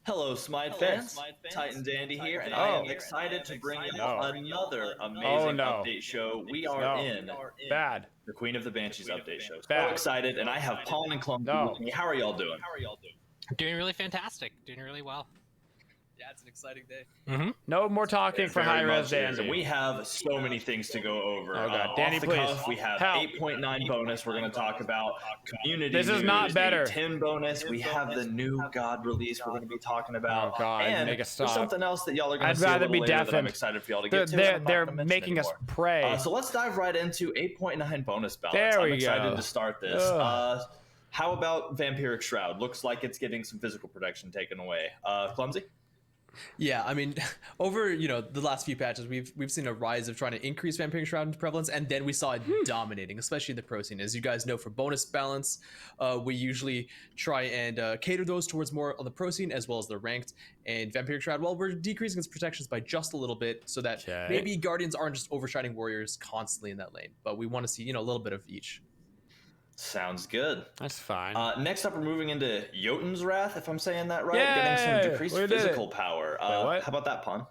Hello, Smite fans. Titan Dandy here, and I am excited to bring you another amazing update show. We are in the Queen of the Banshees update show. So excited, and I have Paul and Clumsy with me. How are y'all doing? Doing really fantastic. Doing really well. Yeah, it's an exciting day. No more talking for high res Dandy. We have so many things to go over. Oh god, Dandy, please. Cuff, we have 8.9 bonus. We're going to talk about community. This is not better. 10 bonus. We have the new God release. We're going to be talking about. Oh god, and make us stop. There's something else that y'all are going to see. I'd rather be deafened. deafened. I'm excited for y'all to get to. They're making us pray. So let's dive right into 8.9 bonus balance. There we I'm excited go. to start this. How about Vampiric Shroud? Looks like it's getting some physical protection taken away. Clumsy? Yeah, I mean, over the last few patches, we've seen a rise of trying to increase Vampiric Shroud prevalence, and then we saw it dominating, especially the pro scene. As you guys know, for bonus balance, we usually try and cater those towards more on the pro scene as well as the ranked. And Vampiric Shroud, well, we're decreasing its protections by just a little bit, so that maybe Guardians aren't just overshining warriors constantly in that lane, but we want to see a little bit of each. Sounds good. That's fine. Next up, we're moving into Yoten's Wrath, if I'm saying that right. Yay! Getting some decreased physical power. Wait, how about that, Pun?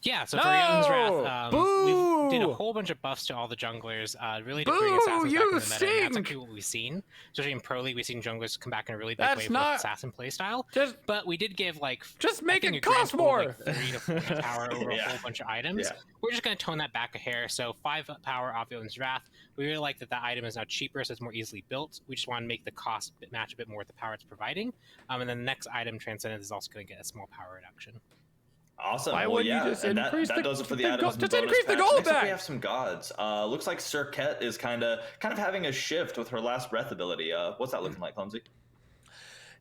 Yeah, so for Yoten's Wrath, we did a whole bunch of buffs to all the junglers, really to bring assassins back in the meta. And that's actually what we've seen. Especially in Pro League, we've seen junglers come back in a really big way with assassin playstyle. But we did give just make it cost more. 3 to 4 power over a whole bunch of items. We're just going to tone that back a hair. So 5 power off Yoten's Wrath. We really like that item is now cheaper, so it's more easily built. We just want to make the cost match a bit more with the power it's providing. And then the next item, Transcendent, is also going to get a small power reduction. Awesome. Why wouldn't you just increase that does it for the items. Just increase the gold back. We have some gods. Looks like Serket is kind of having a shift with her last breath ability. What's that looking like, Clumsy?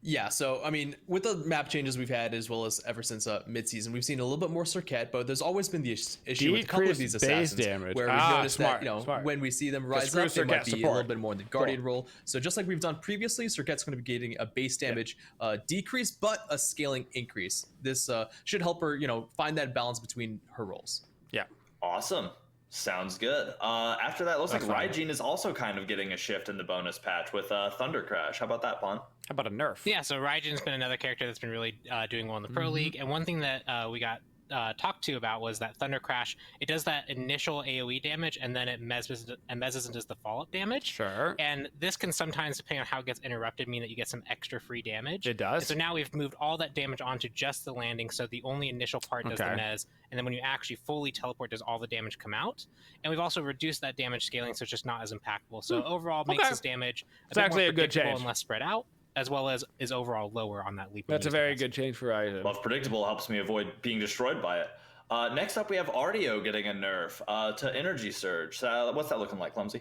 Yeah, so I mean, with the map changes we've had, as well as ever since mid-season, we've seen a little bit more Serket, but there's always been the issue with a couple of these assassins, where we've noticed that when we see them rise up, they might be a little bit more in the Guardian role. So just like we've done previously, Serket's going to be getting a base damage decrease, but a scaling increase. This should help her, find that balance between her roles. Yeah. Awesome. Sounds good. After that, looks like Rygen is also kind of getting a shift in the bonus patch with Thunder Crash. How about that, Pon? How about a nerf? Yeah, so Rygen's been another character that's been really doing well in the Pro League. And one thing that we got talked to about was that Thunder Crash. It does that initial AoE damage, and then it mezzes and does the follow-up damage. Sure. And this can sometimes, depending on how it gets interrupted, mean that you get some extra free damage. It does. And so now we've moved all that damage onto just the landing, so the only initial part does the mezz, and then when you actually fully teleport, does all the damage come out? And we've also reduced that damage scaling, so it's just not as impactful. So overall, makes this damage a bit more predictable and less spread out, as well as is overall lower on that leap. That's a very good change for Rygen. Well, predictable helps me avoid being destroyed by it. Next up, we have Artio getting a nerf to Energy Surge. What's that looking like, Clumsy?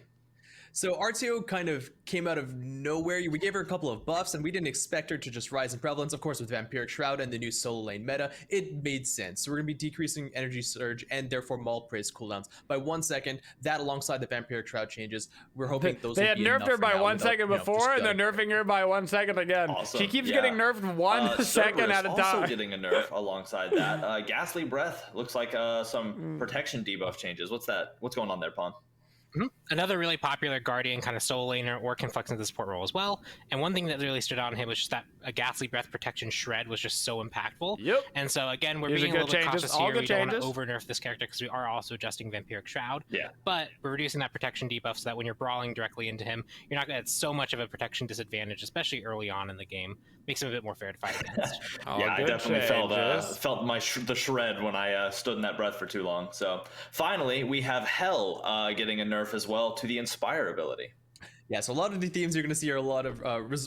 So Artio kind of came out of nowhere. We gave her a couple of buffs, and we didn't expect her to just rise in prevalence. Of course, with Vampiric Shroud and the new solo lane meta, it made sense. So we're going to be decreasing Energy Surge and therefore Maul Praise cooldowns by 1 second. That alongside the Vampiric Shroud changes, we're hoping those will be enough. They had nerfed her by 1 second before, and they're nerfing her by 1 second again. Awesome. She keeps getting nerfed 1 second at a time. Also getting a nerf alongside that. Ghastly Breath looks like some protection debuff changes. What's that? What's going on there, Pon? Another really popular Guardian kind of solo laner or can flex into the support role as well. And one thing that really stood out on him was just that a Ghastly Breath protection shred was just so impactful. Yep. And so again, we're being a little bit cautious here. We don't want to over nerf this character because we are also adjusting Vampiric Shroud. Yeah. But we're reducing that protection debuff so that when you're brawling directly into him, you're not going to have so much of a protection disadvantage, especially early on in the game. Makes him a bit more fair to fight against. Yeah, I definitely felt the shred when I stood in that breath for too long. So finally, we have Hell getting a nerf as well to the Inspire ability. Yeah, so a lot of the themes you're going to see are a lot of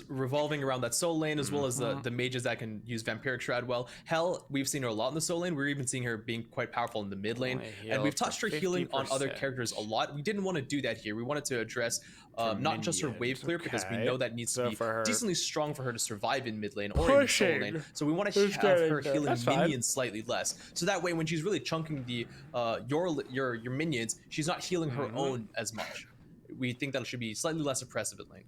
revolving around that soul lane, as well as the mages that can use Vampiric Shroud well. Hell, we've seen her a lot in the soul lane. We're even seeing her being quite powerful in the mid lane. And we've touched her healing on other characters a lot. We didn't want to do that here. We wanted to address not just her wave clear, because we know that needs to be decently strong for her to survive in mid lane or in soul lane. So we want to have her healing minions slightly less. So that way, when she's really chunking the your minions, she's not healing her own as much. We think that it should be slightly less oppressive in lane.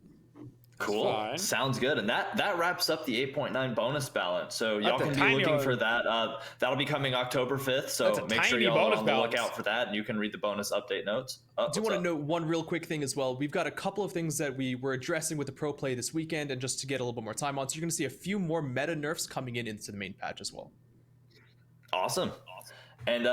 Cool. Sounds good. And that wraps up the 8.9 bonus balance. So y'all can be looking for that. That'll be coming October 5th. So make sure y'all are on the lookout for that, and you can read the bonus update notes. I do want to note one real quick thing as well. We've got a couple of things that we were addressing with the pro play this weekend, and just to get a little bit more time on. So you're going to see a few more meta nerfs coming into the main patch as well. Awesome. And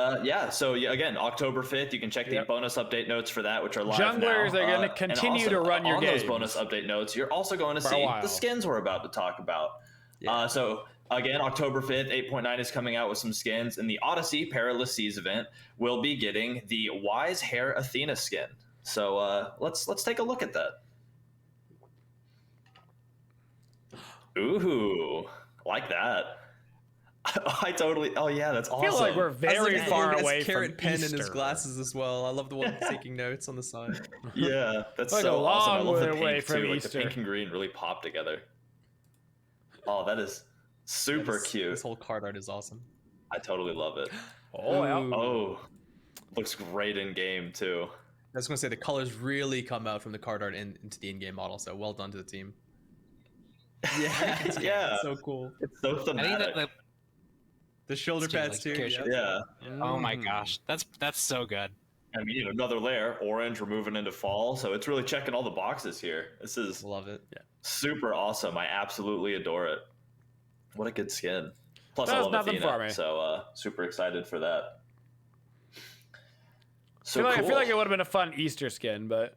so again, October 5th, you can check the bonus update notes for that, which are live Junglers now. are going to continue to run your games. On those bonus update notes, you're also going to see the skins we're about to talk about. Yeah. So again, October 5th, 8.9 is coming out with some skins, and the Odyssey Perilous Seas event will be getting the Wise Hair Athena skin. So let's take a look at that. Ooh, like that. I totally. Oh yeah, that's awesome. I feel like we're very far away from Carrot pen Easter. in his glasses as well. I love the one taking notes on the side. Yeah, that's like so awesome. I love the pink from too. Easter. Like the pink and green really pop together. Oh, that is super cute. This whole card art is awesome. I totally love it. Oh yeah. Oh, looks great in game too. I was gonna say the colors really come out from the card art into the in-game model. So well done to the team. Yeah, yeah, it's so cool. It's so thematic. I think the shoulder pads too. Yeah. Oh my gosh, that's so good. I mean, another layer, orange. We're moving into fall, so it's really checking all the boxes here. This is love it. Yeah, super awesome. I absolutely adore it. What a good skin. Plus, I love Athena, so super excited for that. So I feel like it would have been a fun Easter skin, but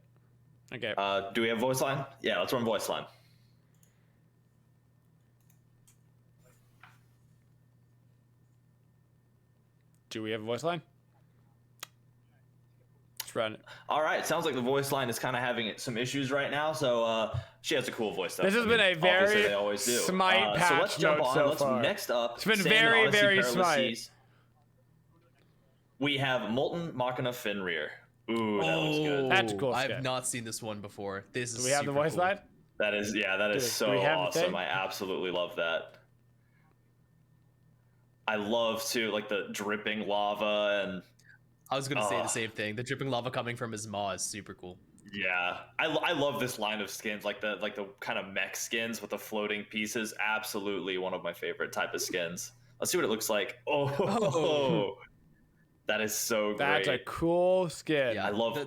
okay. Do we have voice line? Yeah, let's run voice line. Do we have a voice line? Let's run it. All right. Sounds like the voice line is kind of having some issues right now. So she has a cool voice. This has been a very they always do. Smite patch. So let's jump on. So let's far. Next up. It's been Salmon very Odyssey Smite. Seas. We have Molten Machina Fenrir. Ooh, that looks good. That's a cool skin. I've not seen this one before. This is. Do we have the voice cool. line? That is so awesome. I absolutely love that. I love too, like the dripping lava and. I was gonna say the same thing. The dripping lava coming from his maw is super cool. Yeah, I love this line of skins, like the kind of mech skins with the floating pieces. Absolutely one of my favorite type of skins. Let's see what it looks like. Oh. That is so great. That's a cool skin. Yeah, I love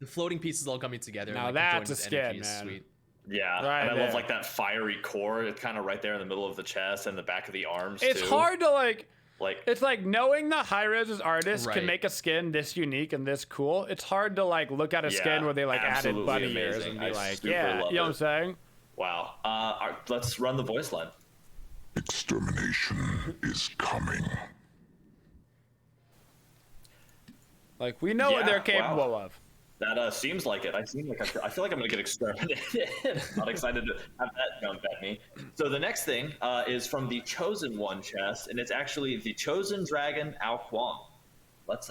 the floating pieces all coming together. Now and, that's a skin, man. Sweet. Yeah, right and I there. love like that fiery core. It's kind of right there in the middle of the chest and the back of the arms. It's too. hard to like. It's like knowing that high-res artists Right. can make a skin this unique and this cool. It's hard to like look at a skin where they like added bunny ears and be like, yeah, you know what I'm saying? Wow. Let's run the voice line. Extermination is coming. Like we know what they're capable of. That seems like it. I feel like I'm gonna get exterminated. Not excited to have that jump at me. So the next thing is from the Chosen One chest, and it's actually the Chosen Dragon Ao Kuang. Let's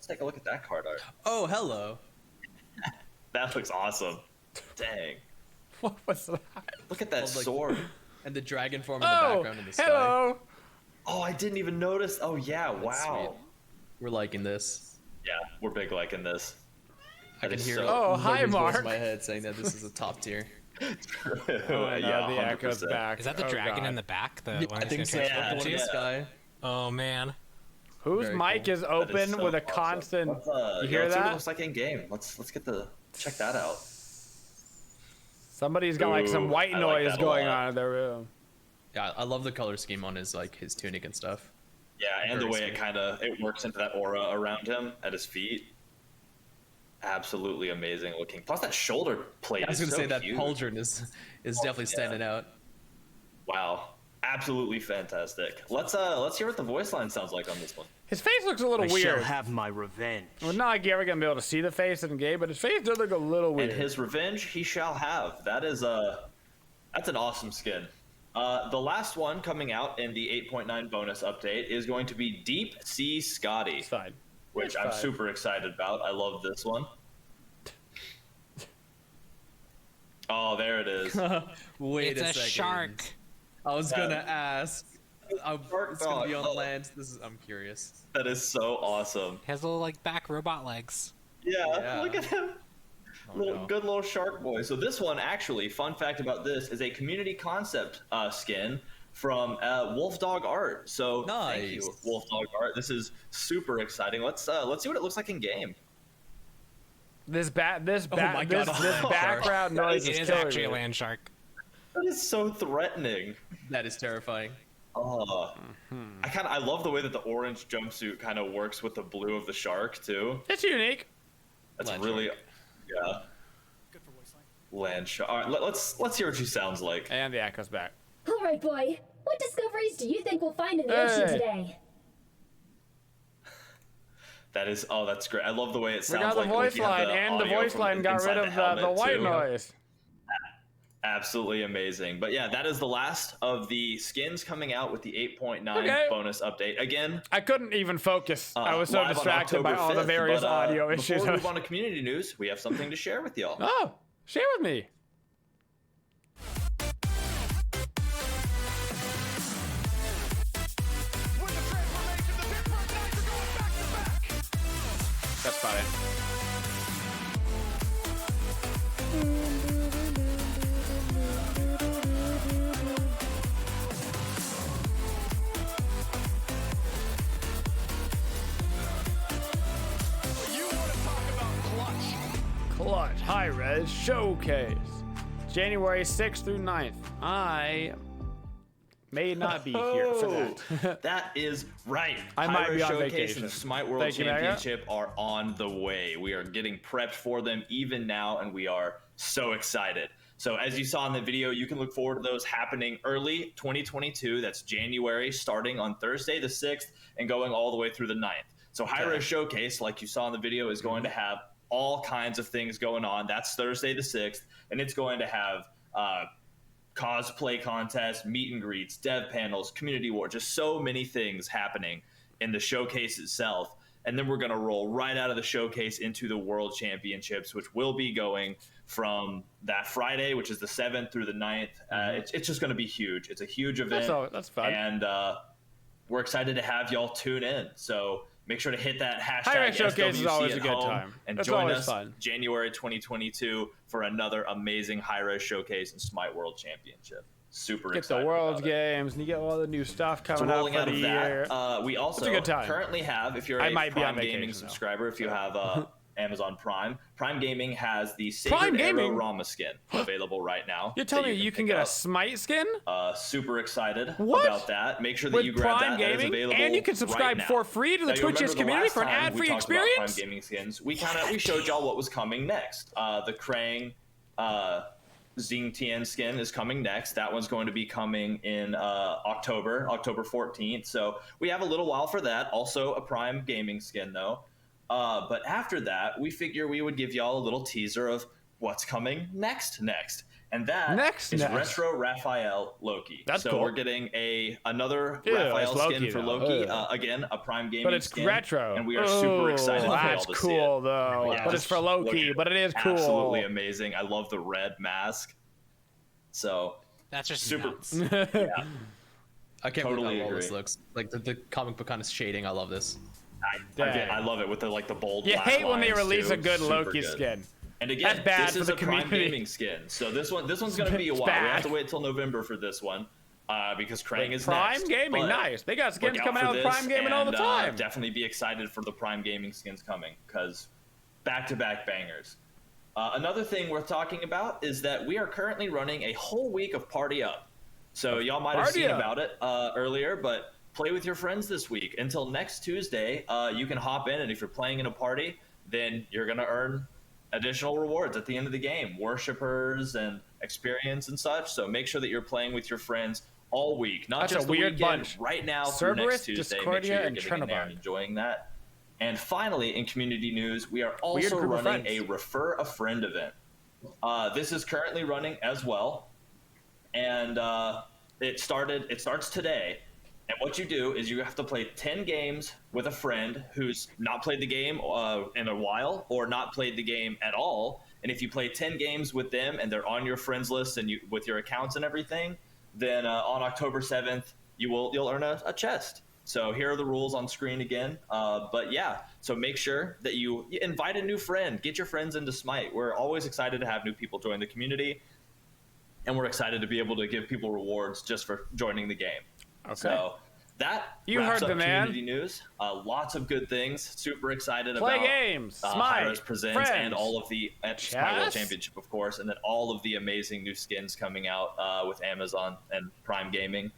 take a look at that card art. Oh, hello. That looks awesome. Dang. What was that? Look at that sword. And the dragon form in the background in the sky. Hello. Oh, I didn't even notice. Oh yeah, wow. Sweet. We're liking this. Yeah, we're big liking this. I can hear hi, Logan's voice Mark. in my head saying that this is a top tier. Yeah, the echo's 100%. back. Is that the dragon in the back? The one I think so. Yeah, In the sky. Oh man. Whose Very mic cool. is open so with a awesome. constant? You hear let's see what it that? looks like in game. Let's check that out. Somebody's got like some white I like noise that a going lot. on in their room. Yeah, I love the color scheme on his his tunic and stuff. Yeah, and the Very way sweet. it works into that aura around him at his feet. Absolutely amazing looking. Plus that shoulder plate. I was is gonna so say that huge. pauldron is definitely standing out. Wow, absolutely fantastic. Let's hear what the voice line sounds like on this one. His face looks a little I shall weird. have my revenge. Well, not like you're ever gonna be able to see the face in game, but his face does look a little weird. And his revenge he shall have. That's an awesome skin. The last one coming out in the 8.9 bonus update is going to be Deep Sea Scotty. It's fine. Which I'm super excited about. I love this one. Oh, there it is. Wait It's a a second. shark. I was gonna ask. It's gonna be on dog. land. I'm curious. That is so awesome. He has little like back robot legs. Yeah, Yeah. look at him. Good little shark boy. So this one, actually, fun fact about this, is a community concept skin from Wolfdog Art. So thank you, Wolfdog Art. This is super exciting. Let's see what it looks like in game. This background noise is actually a land shark. That is so threatening. That is terrifying. I love the way that the orange jumpsuit kind of works with the blue of the shark too. It's unique. That's really, yeah. Good for voice line. Land shark. All right, let's hear what she sounds like. And the echo's back. All right, boy. What discoveries do you think we'll find in the ocean today? That's great. I love the way it sounds. We got the voice line, and the voice line got rid of the white noise. Absolutely amazing. But yeah, that is the last of the skins coming out with the 8.9 bonus update. Again, I couldn't even focus. I was so distracted by all the various audio issues. Before we move on to community news, we have something to share with y'all. Oh, share with me. That's fine. Clutch high-res showcase, January 6th through 9th. I may not be here for that. That is right. I might be on Showcase vacation. And the Smite World Championship are on the way. We are getting prepped for them even now, and we are so excited. So as you saw in the video, you can look forward to those happening early 2022. That's January, starting on Thursday the 6th and going all the way through the 9th. So High-Res Showcase, like you saw in the video, is going to have all kinds of things going on. That's Thursday the 6th, and it's going to have cosplay contests, meet and greets, dev panels, community war, just so many things happening in the showcase itself. And then we're going to roll right out of the showcase into the World Championships, which will be going from that Friday, which is the 7th, through the 9th. It's just going to be huge. It's a huge event. That's fun. And we're excited to have y'all tune in. So make sure to hit that hashtag High-Res Showcase is always a good time. And That's join us fun. January 2022 for another amazing High-Res Showcase and Smite World Championship. Super excited. Get the World's Games, and you get all the new stuff coming out for the year. We also currently have, if you're a Prime Gaming subscriber, if you have Amazon Prime Gaming has the Sacred Arrow Rama skin available right now. You're telling me you can get a Smite skin? Super excited about that. Make sure that you grab that. That is available and you can subscribe for free to the Twitch's community for an ad-free experience. Prime Gaming skins. We showed y'all what was coming next. The Krang Xingtian skin is coming next. That one's going to be coming in October 14th. So we have a little while for that. Also a Prime Gaming skin though. But after that, we figure we would give y'all a little teaser of what's coming next. And that is Retro Raphael Loki. That's cool. We're getting another Raphael skin for Loki. Again, a Prime Gaming but it's skin. retro. And we are super excited for y'all to cool, see it. Though. Yeah, but it's for Loki, but it is cool. Absolutely amazing. I love the red mask. So that's just super. Yeah. I can't believe how well this looks. Like the comic book kind of shading. I love this. I love it with the bold. You hate when they release a good Super Loki skin. And again, that's bad this is for the a community. Prime Gaming skin. So this one's going to be a while. We have to wait till November for this one because Krang is Prime next. Gaming, nice. They got skins coming out with Prime Gaming all the time. Definitely be excited for the Prime Gaming skins coming because back-to-back bangers. Another thing worth talking about is that we are currently running a whole week of Party Up. So y'all might have seen about it earlier, but play with your friends this week. Until next Tuesday, you can hop in, and if you're playing in a party, then you're going to earn additional rewards at the end of the game, worshippers and experience and such. So make sure that you're playing with your friends all week, not just the weekend, bunch. Right now through next Tuesday. Make sure you're getting in there and enjoying that. And finally, in community news, we are also running a Refer a Friend event. This is currently running as well, and it starts today. And what you do is you have to play 10 games with a friend who's not played the game in a while or not played the game at all. And if you play 10 games with them and they're on your friends list and with your accounts and everything, then on October 7th, you'll earn a chest. So here are the rules on screen again. But yeah, so make sure that you invite a new friend. Get your friends into Smite. We're always excited to have new people join the community. And we're excited to be able to give people rewards just for joining the game. Okay. So that wraps up community news. Lots of good things. Super excited about games, Smite, Hi-Rez Presents, friends, and all of the Smite World Championship, of course, and then all of the amazing new skins coming out with Amazon and Prime Gaming.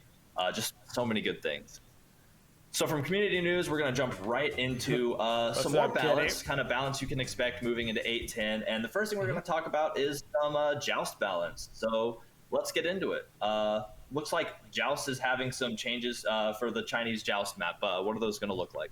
Just so many good things. So from community news, we're going to jump right into some more balance, kind of balance you can expect moving into 8-10. And the first thing we're going to talk about is some Joust balance. So let's get into it. Looks like Joust is having some changes for the Chinese Joust map. What are those going to look like?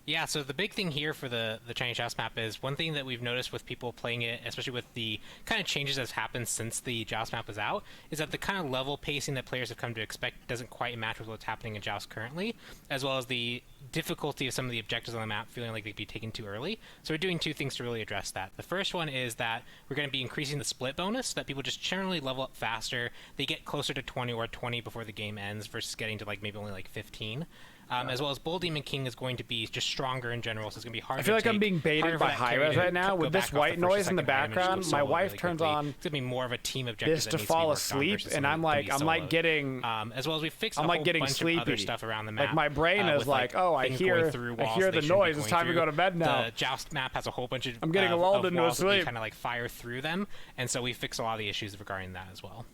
Yeah, so the big thing here for the Chinese Joust map is one thing that we've noticed with people playing it, especially with the kind of changes that's happened since the Joust map was out, is that the kind of level pacing that players have come to expect doesn't quite match with what's happening in Joust currently, as well as the difficulty of some of the objectives on the map feeling like they'd be taken too early. So we're doing two things to really address that. The first one is that we're going to be increasing the split bonus so that people just generally level up faster. They get closer to 20 or 20 before the game ends versus getting to like maybe only like 15. As well as Bull Demon King is going to be just stronger in general, so it's going to be harder. I feel like I'm being baited by Hi-Rez right now with this white noise in the background. My wife turns on it's going to be more of a team objective this to fall asleep, and I'm like getting as well as we fixed I'm like getting sleepy. Other stuff around the map. Like my brain is like, oh, I hear the noise. It's time to go to bed now. The Joust map has a whole bunch of I'm getting lulled into a sleep. Kind of like fire through them, and so we fix a lot of the issues regarding that as well.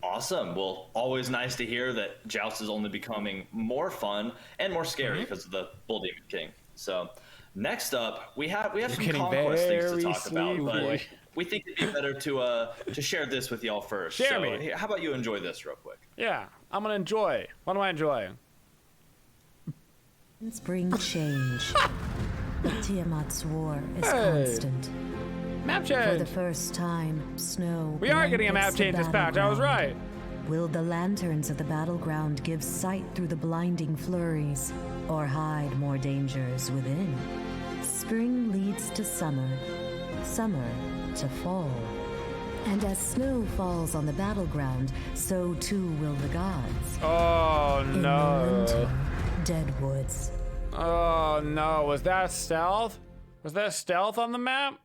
Awesome. Well, always nice to hear that Joust is only becoming more fun and more scary because of the Bull Demon King. So next up, we have some conquest things to talk about, but we think it'd be better to share this with y'all first. Share me. How about you enjoy this real quick? Yeah, I'm gonna enjoy. What am I enjoying? Bring change, but Tiamat's war is constant. Map change. For the first time, snow. We are getting a map change dispatch. I was right. Will the lanterns of the battleground give sight through the blinding flurries, or hide more dangers within? Spring leads to summer, summer to fall. And as snow falls on the battleground, so too will the gods. Oh no. In the winter, dead woods. Oh no. Was that stealth? Was there stealth on the map?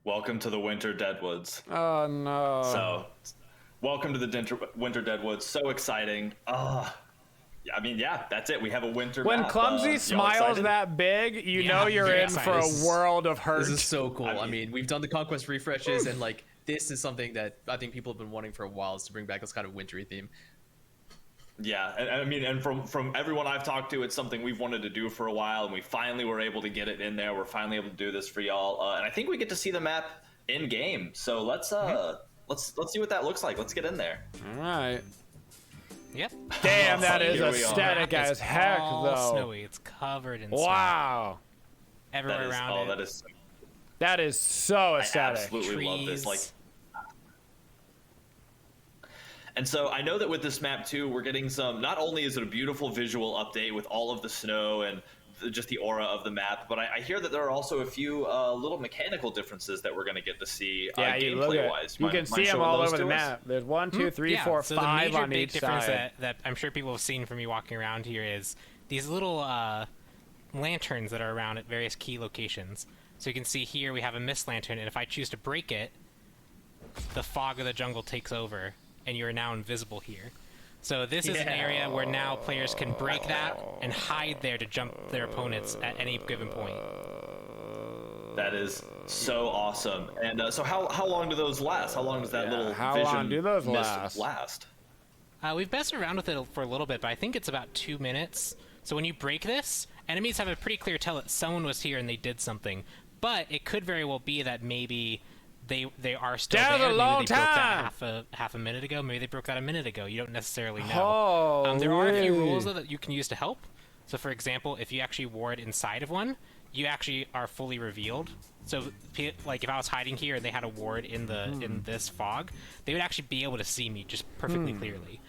Welcome to the Winter Deadwoods. Oh no. So, welcome to the Winter Deadwoods. So exciting. I mean, yeah, that's it. We have a winter When map. Clumsy smiles that big, you know you're in for a world of hurt. This is so cool. I mean, we've done the Conquest refreshes, and like this is something that I think people have been wanting for a while, is to bring back this kind of wintry theme. Yeah, and I mean, and from everyone I've talked to, it's something we've wanted to do for a while, and we finally were able to get it in there. We're finally able to do this for y'all, and I think we get to see the map in game. So let's see what that looks like. Let's get in there. All right. Yep. Damn, that is aesthetic as heck, though. Snowy. It's covered in snow. Wow. Everywhere around it. That is so aesthetic. I absolutely love this. Like. And so I know that with this map too, we're getting some, not only is it a beautiful visual update with all of the snow and just the aura of the map, but I hear that there are also a few little mechanical differences that you get to see gameplay-wise. You can see them all over the map. There's 1, 2, 3, 4, 5 on each side. The major difference that I'm sure people have seen from me walking around here is these little lanterns that are around at various key locations. So you can see here we have a mist lantern, and if I choose to break it, the fog of the jungle takes over, and you are now invisible here. So this is an area where now players can break that and hide there to jump their opponents at any given point. That is so awesome. And so how long do those last? How long does that little how long do those last? We've messed around with it for a little bit, but I think it's about 2 minutes. So when you break this, enemies have a pretty clear tell that someone was here and they did something. But it could very well be that maybe they are still there. Maybe they broke that half a minute ago. Maybe they broke that a minute ago. You don't necessarily know. There are a few rules though, that you can use to help. So for example, if you actually ward inside of one, you actually are fully revealed. So like if I was hiding here and they had a ward in this fog, they would actually be able to see me just perfectly clearly.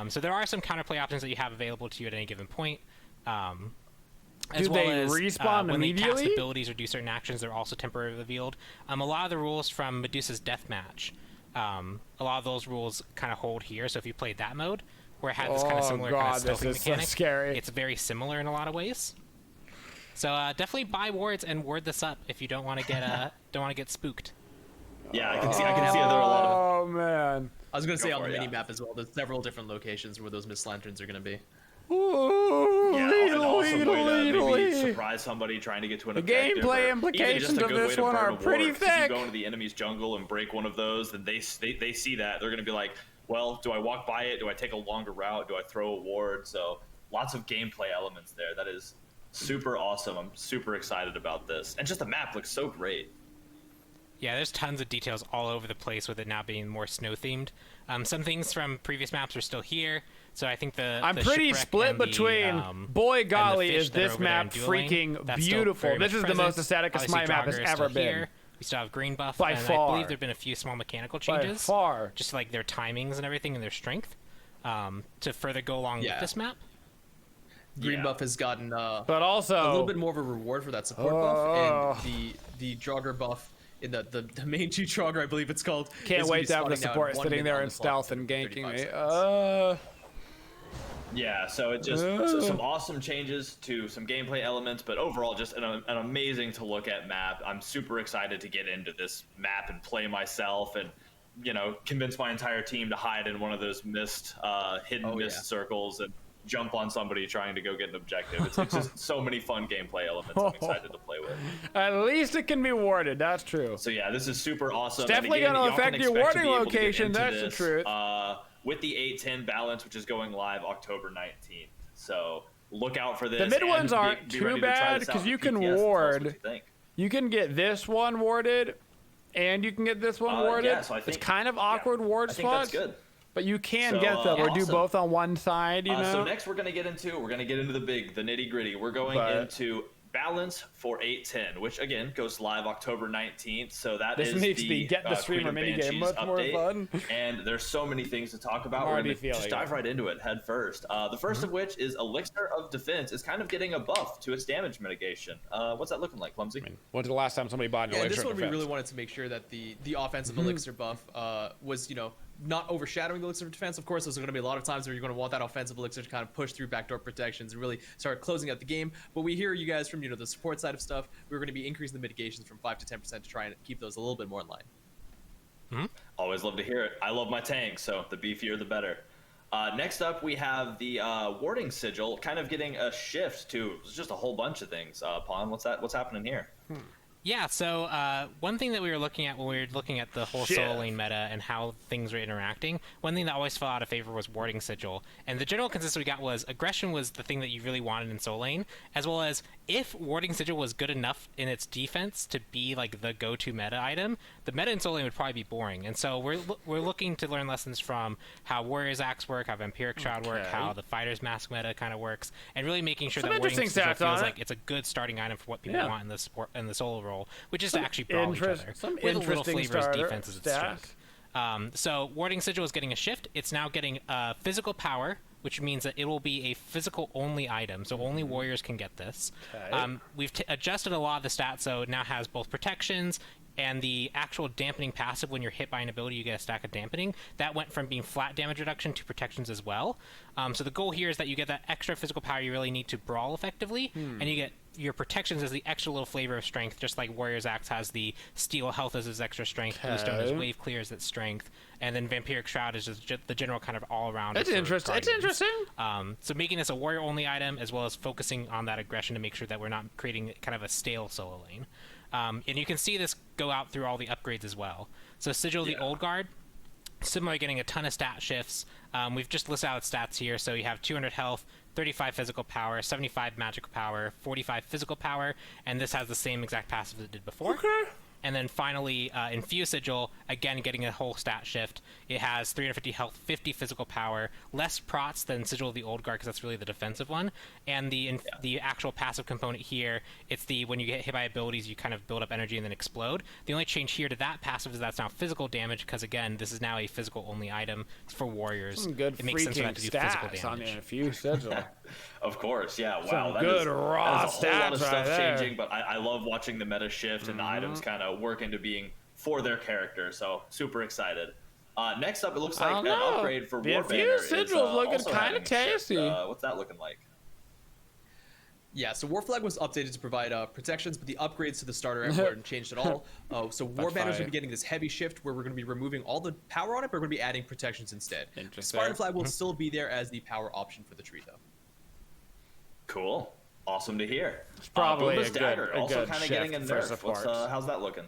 So there are some counterplay options that you have available to you at any given point. As do well they as, respawn when immediately? They cast abilities or do certain actions, they're also temporarily revealed. A lot of the rules from Medusa's Deathmatch, a lot of those rules kind of hold here. So if you played that mode, where it had this kind of similar kind of stealthing mechanic. So scary. It's very similar in a lot of ways. So definitely buy wards and ward this up if you don't want to get spooked. Yeah, I can see there are a lot of. Oh man. I was gonna say on the mini map as well. There's several different locations where those mist lanterns are gonna be. Ooh, yeah, an awesome way to maybe surprise somebody trying to get to an objective. The gameplay implications of this one are pretty thick. If you go into the enemy's jungle and break one of those, then they see that. They're going to be like, well, do I walk by it? Do I take a longer route? Do I throw a ward? So lots of gameplay elements there. That is super awesome. I'm super excited about this. And just the map looks so great. Yeah, there's tons of details all over the place with it now being more snow-themed. Some things from previous maps are still here. So I think I'm pretty split between, boy golly, is this map freaking beautiful. This is the most aesthetic a Smite map has ever been. We still have green buff, by far. I believe there have been a few small mechanical changes. By far. Just like their timings and everything and their strength to further go along with this map. Green buff has gotten but also a little bit more of a reward for that support buff, and the jogger buff in the main G Trogger, I believe it's called. Can't wait to have the support sitting there in stealth and ganking me. Yeah, so it just some awesome changes to some gameplay elements, but overall just an amazing to look at map. I'm super excited to get into this map and play myself and, you know, convince my entire team to hide in one of those hidden mist circles and jump on somebody trying to go get an objective. It's just so many fun gameplay elements I'm excited to play with. At least it can be warded, that's true. So yeah, this is super awesome. It's definitely going to affect your warding location, that's the truth. With the 8-10 balance, which is going live October 19th. So look out for this. The mid ones aren't too bad because you can ward. You can get this one warded, and you can get this one warded. Yeah, so I think, it's kind of awkward ward spots. That's good. But you can get them or do both on one side, you know? So next we're going to get into the nitty gritty. We're going into balance for 8-10, which again goes live October 19th. So this needs to be get the streamer minigame much more fun. And there's so many things to talk about. We're going to just dive right into it head first. The first of which is Elixir of Defense is kind of getting a buff to its damage mitigation. What's that looking like, Clumsy? When's the last time somebody bought an Elixir of Defense? This one we really wanted to make sure that the offensive Elixir buff was, you know, not overshadowing the Elixir of Defense. Of course, there's going to be a lot of times where you're going to want that offensive Elixir to kind of push through backdoor protections and really start closing out the game. But we hear you guys from, you know, the support side of stuff. We're going to be increasing the mitigations from 5 to 10% to try and keep those a little bit more in line. Always love to hear it. I love my tank, so the beefier the better. Next up, we have the warding sigil, kind of getting a shift to just a whole bunch of things. Pawn, what's happening here? Yeah, so one thing that we were looking at when we were looking at the whole solo lane meta and how things were interacting, one thing that always fell out of favor was warding sigil. And the general consensus we got was aggression was the thing that you really wanted in solo lane, as well as if warding sigil was good enough in its defense to be like the go-to meta item, the meta in solo lane would probably be boring. And so we're looking to learn lessons from how Warrior's Axe work, how Vampiric Shroud work, how the Fighter's Mask meta kind of works, and really making sure that warding sigil feels like it's a good starting item for what people want in the support and the solo role, which is to actually brawl each other with a little flavors defense as its strength. So warding sigil is getting a shift. It's now getting physical power, which means that it will be a physical only item, so only warriors can get this. We've adjusted a lot of the stats, so it now has both protections and the actual dampening passive. When you're hit by an ability, you get a stack of dampening. That went from being flat damage reduction to protections as well. So the goal here is that you get that extra physical power you really need to brawl effectively, and you get your protections as the extra little flavor of strength, just like Warrior's Axe has the steal health as its extra strength, Bluestone has wave clear as its strength, and then Vampiric Shroud is just the general kind of all-around. It's interesting. It's interesting. So making this a warrior-only item, as well as focusing on that aggression to make sure that we're not creating kind of a stale solo lane. And you can see this go out through all the upgrades as well. So Sigil, the Old Guard, similarly getting a ton of stat shifts. We've just listed out stats here. So you have 200 health, 35 physical power, 75 magical power, 45 physical power, and this has the same exact passive as it did before. Okay. And then finally, Infuse Sigil, again getting a whole stat shift. It has 350 health, 50 physical power, less prots than Sigil of the Old Guard because that's really the defensive one. And the actual passive component here, it's the when you get hit by abilities, you kind of build up energy and then explode. The only change here to that passive is that's now physical damage because again, this is now a physical only item for warriors. Some good it makes sense for that to do physical damage. On the Infuse Sigil. Of course, yeah. Wow, some good raw stats. That is a whole lot of stuff stuff changing, but I love watching the meta shift and the items kind of work into being for their character. So super excited. Next up, it looks like an upgrade for the Warbanner. infused is sigil looking also kind having of a shift. tasty. What's that looking like? Yeah, so War Flag was updated to provide protections, but the upgrades to the starter weren't changed at all. So War Banner's going to be getting this heavy shift where we're going to be removing all the power on it, but we're going to be adding protections instead. Spartan Flag will still be there as the power option for the tree, though. Cool. Awesome to hear. It's probably Boomba's Dagger, also kind of getting a nerf. Support. How's that looking?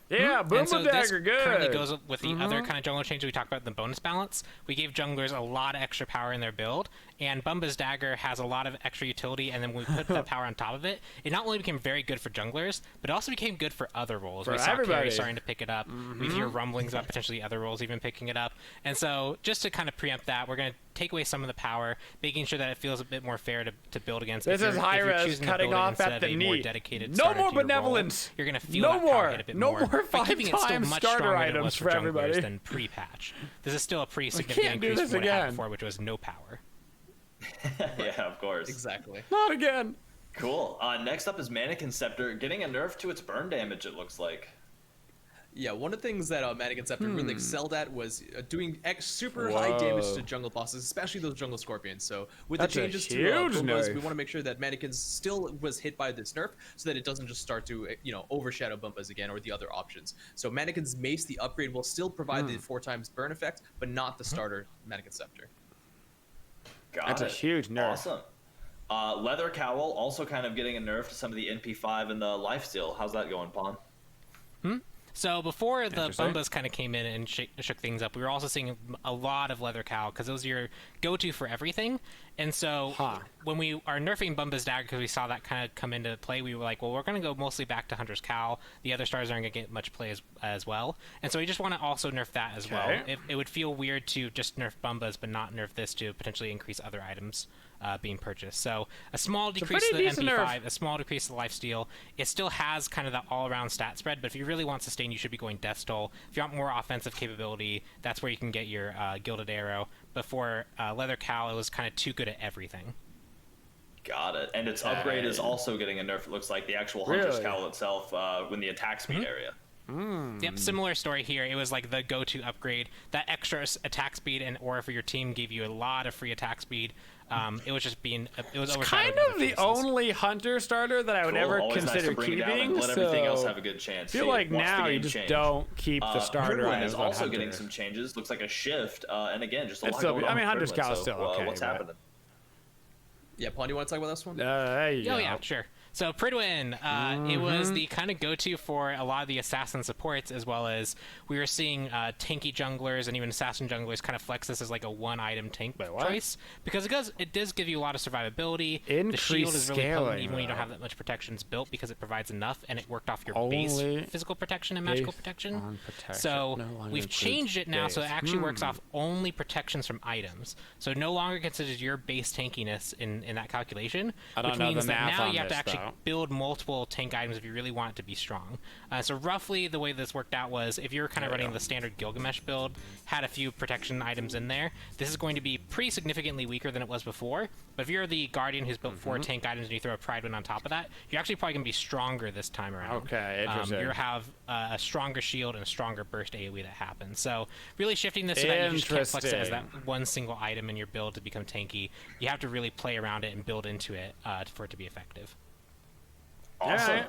Yeah, Boomba so Dagger, this good. currently goes with the other kind of jungle change we talked about in the bonus balance. We gave junglers a lot of extra power in their build, and Bumba's Dagger has a lot of extra utility, and then when we put that power on top of it, it not only became very good for junglers, but it also became good for other roles. We saw Carry starting to pick it up. We hear rumblings about potentially other roles even picking it up. And so just to kind of preempt that, we're going to take away some of the power, making sure that it feels a bit more fair to build against. This is high res cutting off at the knee. No more benevolence. You're going to feel that power hit a bit more. No more 5-time starter items for everybody. Than pre-patch. This is still a pretty significant increase from what it had before, which was no power. Yeah, of course. Exactly. Not again. Cool. Next up is Mannequin Scepter, getting a nerf to its burn damage, it looks like. Yeah, one of the things that Mannequin Scepter really excelled at was doing super high damage to jungle bosses, especially those jungle scorpions. So with the changes to Boombas, we want to make sure that Mannequins still was hit by this nerf, so that it doesn't just start to overshadow Bumpas again or the other options. So Mannequin's Mace, the upgrade, will still provide the 4x burn effect, but not the starter Mannequin Scepter. Got a huge nerf. Awesome. Leather Cowl also kind of getting a nerf to some of the NP5 and the lifesteal. How's that going, Pawn? So before the Bumbas kind of came in and shook things up, we were also seeing a lot of Leather Cowl because those are your go-to for everything. And so when we are nerfing Bumba's Dagger, because we saw that kind of come into play, we were like, well, we're going to go mostly back to Hunter's Cowl. The other stars aren't going to get much play as well. And so we just want to also nerf that as well. It would feel weird to just nerf Bumbas but not nerf this to potentially increase other items being purchased. So a small decrease to the MP5, a small decrease to the lifesteal. It still has kind of that all-around stat spread, but if you really want sustain, you should be going Death Stole. If you want more offensive capability, that's where you can get your Gilded Arrow. But for Leather Cowl, it was kind of too good at everything. Got it. And its upgrade is also getting a nerf. It looks like the actual Hunter's Cowl itself in the attack speed area. Yep, similar story here. It was like the go-to upgrade. That extra attack speed and aura for your team gave you a lot of free attack speed. It was just being it's kind of the only hunter starter that I would ever consider keeping. Let everything else have a good chance. I feel like now you just don't keep the starter items. Is also Hunter. Getting some changes. Looks like a shift, and again, just a lot going on. I mean, Hunter's Cowl is still okay. What's happening? Yeah, Paul, do you want to talk about this one? Yeah, sure. So Pridwin, it was the kind of go-to for a lot of the assassin supports, as well as we were seeing tanky junglers and even assassin junglers kind of flex this as like a one-item tank choice, because it does give you a lot of survivability. The shield is really potent even when you don't have that much protections built, because it provides enough and it worked off your base physical protection and magical protection. So we've changed it now so it actually works off only protections from items. So no longer considers your base tankiness in that calculation, which means that now you have to actually build multiple tank items if you really want it to be strong. So roughly the way this worked out was, if you're kind of running the standard Gilgamesh build, had a few protection items in there, this is going to be pretty significantly weaker than it was before. But if you're the Guardian who's built 4 tank items and you throw a Pridwin on top of that, you're actually probably going to be stronger this time around. Okay, interesting. You'll have a stronger shield and a stronger burst AoE that happens. So really shifting this so that you just can't flex it as that one single item in your build to become tanky. You have to really play around it and build into it for it to be effective. Awesome.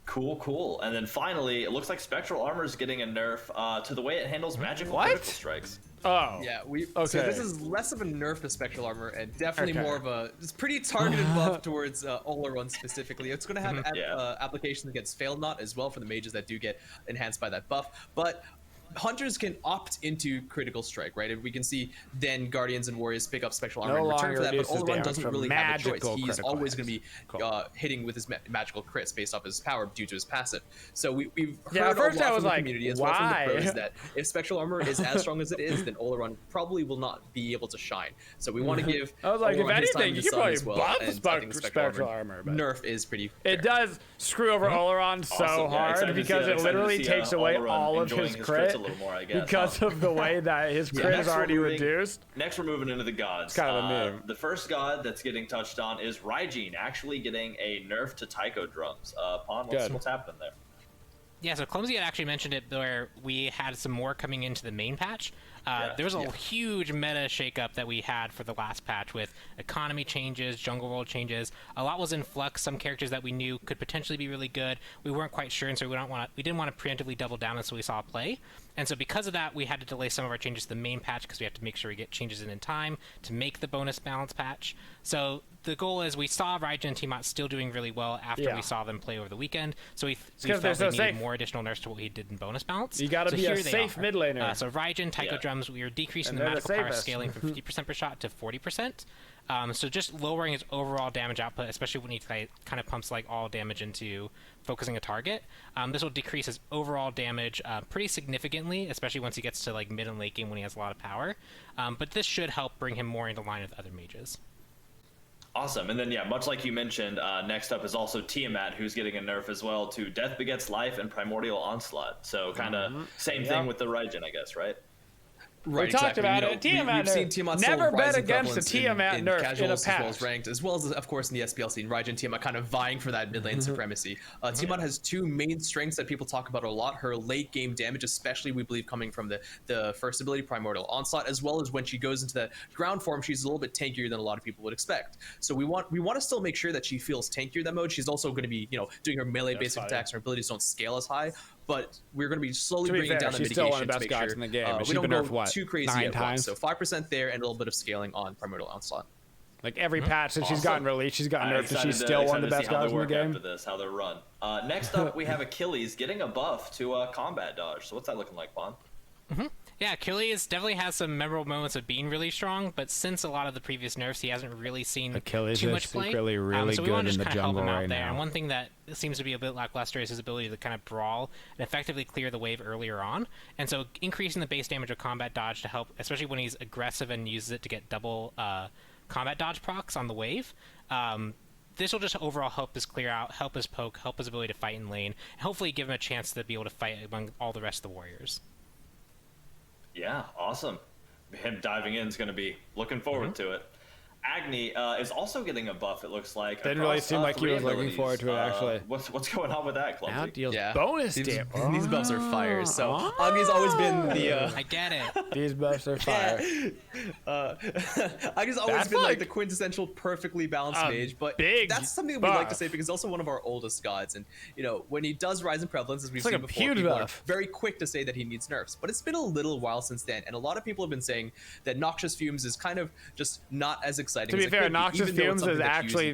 Cool. And then finally, it looks like Spectral Armor is getting a nerf to the way it handles magical critical strikes. Yeah, so this is less of a nerf to Spectral Armor and definitely more of a pretty targeted buff towards Oleron specifically. It's going to have applications against Fail Not as well for the mages that do get enhanced by that buff, but hunters can opt into critical strike, right? And we can see then Guardians and Warriors pick up Spectral Armor in return for that, but Oleron doesn't really have a choice. He's always going to be hitting with his magical crits based off his power due to his passive. So we've heard a lot from the community as well from the pros that if Spectral Armor is as strong as it is, then Oleron probably will not be able to shine. So we want to give I was like, Oleron if anything, you can probably buff the Spectral Armor. But nerf is pretty fair. It does screw over Oleron so hard because it literally takes away all of his crit. Because of the way that his crit is already reduced. Next, we're moving into the gods. It's kind of a meme. The first god that's getting touched on is Rygen, actually getting a nerf to taiko drums. Pawn, what's happening there? Yeah, so Clumsy had actually mentioned it where we had some more coming into the main patch. There was a huge meta shakeup that we had for the last patch with economy changes, jungle world changes. A lot was in flux. Some characters that we knew could potentially be really good, we weren't quite sure, and so we didn't want to preemptively double down until we saw play. And so because of that, we had to delay some of our changes to the main patch because we have to make sure we get changes in time to make the bonus balance patch. So the goal is we saw Rygen and Tiamat still doing really well after we saw them play over the weekend. So we felt we needed more additional nerfs to what we did in bonus balance. You got to be a safe mid laner. So Rygen, Taiko Drums, we were decreasing the magical power scaling from 50% per shot to 40%. So just lowering his overall damage output, especially when he kind of pumps like all damage into focusing a target. This will decrease his overall damage pretty significantly, especially once he gets to like mid and late game when he has a lot of power. But this should help bring him more into line with other mages. Awesome. And then, much like you mentioned, next up is also Tiamat, who's getting a nerf as well to Death Begets Life and Primordial Onslaught. So kind of same thing with the Rygen, I guess, right? Right, we talked about it. Tiamat we've seen Tiamat never bet against the Tiamat nerf in a patch. As well as ranked, as well as, of course, in the SPL scene, Rygen and Tiamat kind of vying for that mid lane supremacy. Tiamat has two main strengths that people talk about a lot. Her late game damage, especially we believe coming from the first ability, Primordial Onslaught, as well as when she goes into the ground form, she's a little bit tankier than a lot of people would expect. So we want to still make sure that she feels tankier in that mode. She's also going to be, doing her melee basic attacks. Her abilities don't scale as high. But we're going to be slowly bringing down the mitigation still one of the to best make guys sure in the game. we don't go too crazy at once. So 5% there and a little bit of scaling on Primordial Onslaught. Like every patch since she's gotten released, she's gotten nerfed, and she's still one of the best guys in the game. After this, how they're run. Next up, we have Achilles getting a buff to combat dodge. So what's that looking like, Bon? Yeah, Achilles definitely has some memorable moments of being really strong, but since a lot of the previous nerfs, he hasn't really seen too much play. Really so we want good to in just the kind of help jungle him out right there. now. And one thing that seems to be a bit lackluster is his ability to kind of brawl and effectively clear the wave earlier on. And so increasing the base damage of combat dodge to help, especially when he's aggressive and uses it to get double combat dodge procs on the wave. This will just overall help his clear out, help his poke, help his ability to fight in lane, and hopefully give him a chance to be able to fight among all the rest of the warriors. Yeah, awesome. Him diving in is going to be looking forward to it. Agni is also getting a buff, it looks like. Didn't really seem like he was looking forward to it, actually. What's going on with that, Clumsy? Now deals bonus damage. These buffs are fire. So Agni's always been the... I get it. These buffs are fire. Agni's always been like the quintessential perfectly balanced mage, but that's something that we like to say because he's also one of our oldest gods. And, when he does rise in prevalence, as we've seen before, people are very quick to say that he needs nerfs. But it's been a little while since then, and a lot of people have been saying that Noxious Fumes is kind of just not as exciting. To be fair, Noxious Fumes is actually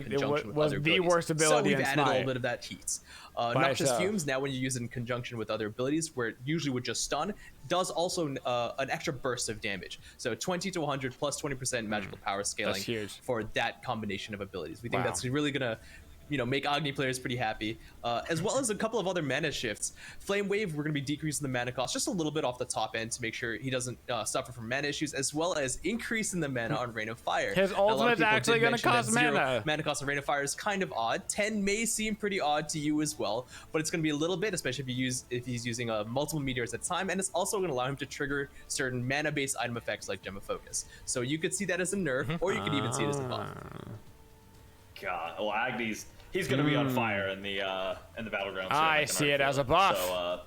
was the worst ability in Smite. So we've added a little bit of that heat. Noxious Fumes, now when you use it in conjunction with other abilities, where it usually would just stun, does also an extra burst of damage. So 20 to 100 plus 20% magical power scaling for that combination of abilities. We think that's really going to make Agni players pretty happy, as well as a couple of other mana shifts. Flame Wave, we're going to be decreasing the mana cost just a little bit off the top end to make sure he doesn't suffer from mana issues, as well as increasing the mana on Rain of Fire. His ultimate's actually going to cost mana. Mana cost on Rain of Fire is kind of odd. 10 may seem pretty odd to you as well, but it's going to be a little bit, especially if he's using multiple meteors at a time, and it's also going to allow him to trigger certain mana-based item effects like Gem of Focus. So you could see that as a nerf, or you could even see it as a buff. God, well, Agni's... He's going to be on fire in the battleground. I see it as a buff. So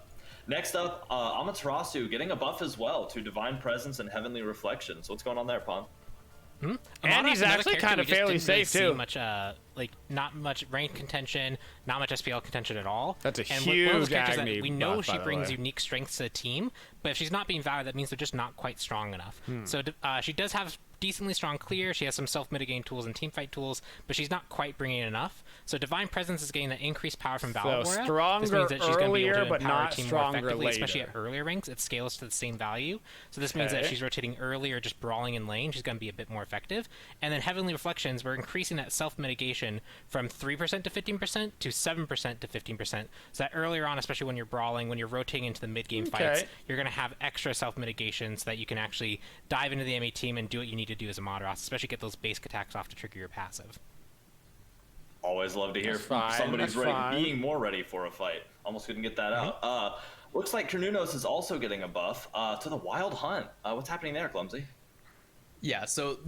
next up, Amaterasu getting a buff as well to Divine Presence and Heavenly Reflection. So what's going on there, Pon? And he's actually kind of fairly safe too. Not much rank contention, not much SPL contention at all. That's a and huge one of those characters Agni that we know buff, she brings unique strengths to the team, but if she's not being valued, that means they're just not quite strong enough. So she does have decently strong clear. She has some self-mitigating tools and teamfight tools, but she's not quite bringing enough. So Divine Presence is getting that increased power from Valor. So stronger earlier, but not stronger later. Especially at earlier ranks, it scales to the same value. So this means that she's rotating early or just brawling in lane. She's going to be a bit more effective. And then Heavenly Reflections, we're increasing that self-mitigation from 3% to 15% to 7% to 15%. So that earlier on, especially when you're brawling, when you're rotating into the mid-game fights, you're going to have extra self-mitigation so that you can actually dive into the enemy team and do what you need to do as a Amaterasu, especially get those basic attacks off to trigger your passive. Always love to hear somebody's being more ready for a fight. Almost couldn't get that out. Looks like Kernunos is also getting a buff to the Wild Hunt. What's happening there, Clumsy? Yeah, so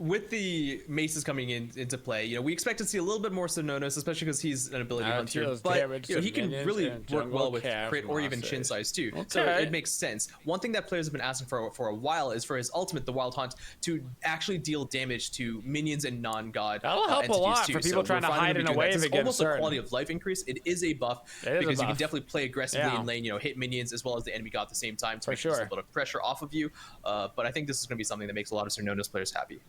with the maces coming into play, you know, we expect to see a little bit more Sononos, especially because he's an ability hunter. But you know, he can really work well with crit or even chin size too. Okay. So it makes sense. One thing that players have been asking for a while is for his ultimate, the Wild Hunt, to actually deal damage to minions and non-god That'll help a lot too. For people trying to hide in a wave against almost a quality of life increase. It is a buff because you can definitely play aggressively in lane, you know, hit minions as well as the enemy god at the same time to make a little bit of pressure off of you. But I think this is going to be something that makes a lot of Sononos players happy.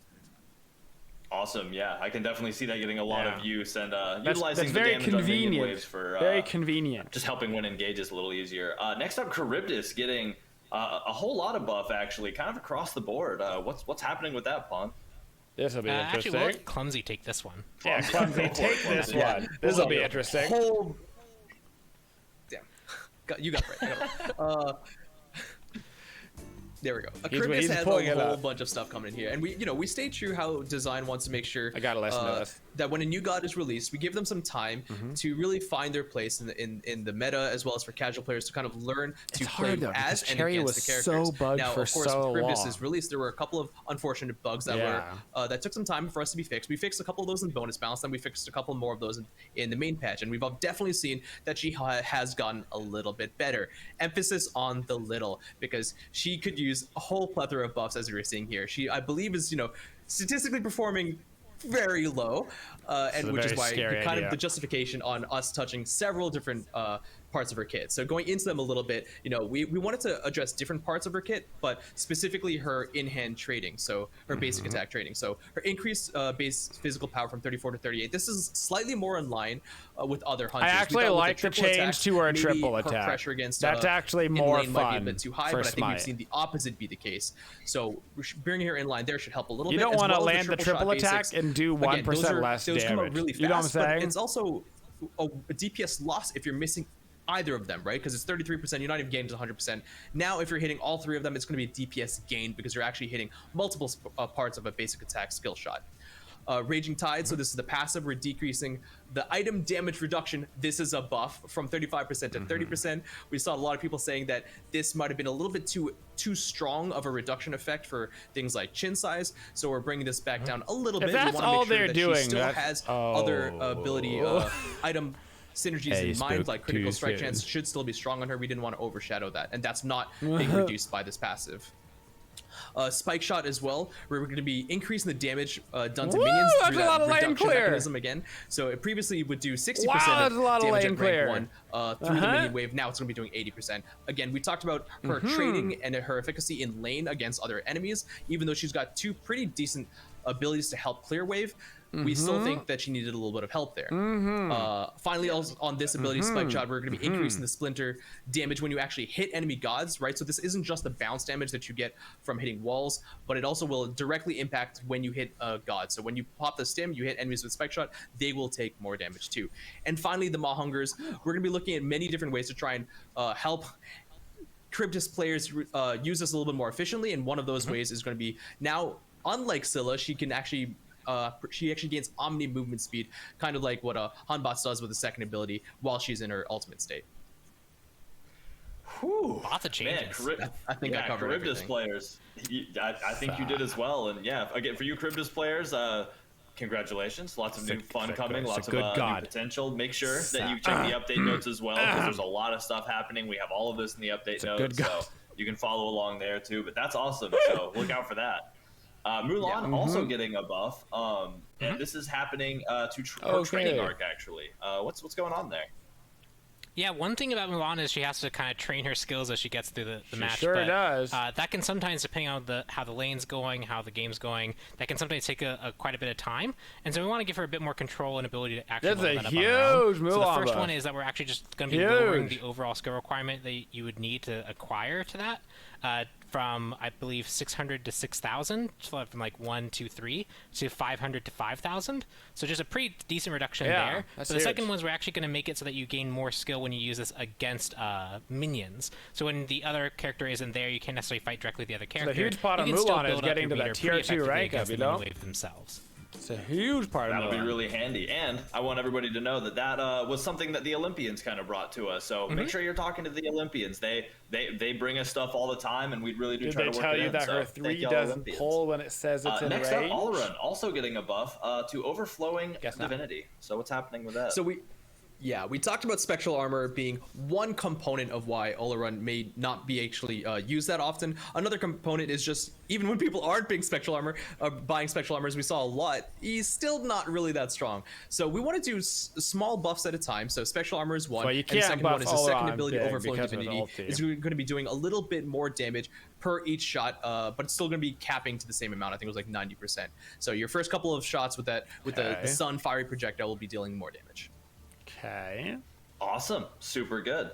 Awesome, yeah, I can definitely see that getting a lot of use and utilizing the very damage convenient. on minion waves for very convenient. Just helping win engages a little easier. Next up, Charybdis getting a whole lot of buff actually, kind of across the board. What's happening with that, Pawn? This will be interesting. Actually, we'll let Clumsy take this one. Yeah, Clumsy, take this one. This will be interesting. Damn, you got it right. There we go. Charybdis has a whole bunch of stuff coming in here, and we stay true how design wants to make sure I gotta listen to this. That when a new god is released, we give them some time to really find their place in the meta, as well as for casual players to kind of learn to play as and against the characters. So bugged now, for of course, so when Charybdis long. is released, there were a couple of unfortunate bugs that were that took some time for us to be fixed. We fixed a couple of those in bonus balance, then we fixed a couple more of those in the main patch, and we've definitely seen that she has gotten a little bit better. Emphasis on the little, because she could use a whole plethora of buffs as we were seeing here. She, I believe, is statistically performing very low, and which is why kind of the justification on us touching several different parts of her kit. So going into them a little bit, we wanted to address different parts of her kit, but specifically her in-hand trading, so her basic attack trading. So her increased base physical power from 34 to 38. This is slightly more in line with other hunters. I actually like the change to her triple attack. Pressure against, that's actually more fun. Might be a bit too high, but I think Smite. we've seen the opposite be the case. So bringing her in line there should help a little bit. You don't want to land the triple attack and do 1% less damage. Come out really fast, you know what I'm saying? But it's also a DPS loss if you're missing either of them, right? Because it's 33%, you're not even getting to 100%. Now, if you're hitting all three of them, it's going to be a DPS gain because you're actually hitting multiple parts of a basic attack skill shot. Raging Tide, so this is the passive. We're decreasing the item damage reduction. This is a buff from 35% to 30%. We saw a lot of people saying that this might have been a little bit too strong of a reduction effect for things like chin size, so we're bringing this back down a little bit. If that's we want to all make sure they're that doing, she still has other ability item synergies in mind, like critical strike chance should still be strong on her. We didn't want to overshadow that, and that's not being reduced by this passive. Spike shot as well. We're going to be increasing the damage done to minions through that reduction mechanism again. So it previously would do 60% of damage at rank 1 through the minion wave. Now it's going to be doing 80%. Again, we talked about her trading and her efficacy in lane against other enemies. Even though she's got two pretty decent abilities to help clear wave, we still think that she needed a little bit of help there. Finally, also on this ability, Spike Shot, we're going to be increasing the splinter damage when you actually hit enemy gods, right? So this isn't just the bounce damage that you get from hitting walls, but it also will directly impact when you hit a god. So when you pop the stim, you hit enemies with Spike Shot, they will take more damage too. And finally, the Mahungers, we're going to be looking at many different ways to try and help Charybdis players use this a little bit more efficiently, and one of those ways is going to be now, unlike Scylla, she actually gains omni movement speed, kind of like what Hanbats does with the second ability while she's in her ultimate state. Lots of changes. Man, I think I covered Charybdis everything. Players, I think you did as well. And yeah, again, for you Charybdis players, congratulations. Lots of new fun coming, lots of new potential. Make sure that you check the update notes as well, because there's a lot of stuff happening. We have all of this in the update notes, so you can follow along there too. But that's awesome, so look out for that. Mulan also getting a buff, and this is happening to her training arc, actually. What's going on there? Yeah, one thing about Mulan is she has to kind of train her skills as she gets through the match. Sure does. That can sometimes, depending on how the lane's going, how the game's going, that can sometimes take quite a bit of time. And so we want to give her a bit more control and ability to actually That's a that huge Mulan. So the first one is that we're actually just going to be lowering the overall skill requirement that you would need to acquire to that. From, I believe, 600 to 6,000, from like 1, 2, 3 to 500 to 5,000. So just a pretty decent reduction there. But the second one is we're actually going to make it so that you gain more skill when you use this against minions. So when the other character isn't there, you can't necessarily fight directly with the other character. The huge part of Mulan is getting to that tier 2 rank up, you know? Wave themselves. It's a huge part of That'll be really handy. And I want everybody to know that that was something that the Olympians kind of brought to us. So make sure you're talking to the Olympians. They bring us stuff all the time, and we really do try to work it in. Did they tell you that her 3 doesn't pull when it says it's in next range? up, Olaran also getting a buff to Overflowing Divinity. So what's happening with that? So we talked about Spectral Armor being one component of why Olaran may not be actually used that often. Another component is just, even when people aren't buying Spectral Armor, as we saw a lot, he's still not really that strong. So we want to do small buffs at a time. So Spectral Armor is one, well, and the second one is the second ability, Overflowing Divinity. It's going to be doing a little bit more damage per each shot, but it's still going to be capping to the same amount. I think it was like 90%. So your first couple of shots with the sun fiery projectile will be dealing more damage. Okay. Awesome. Super good.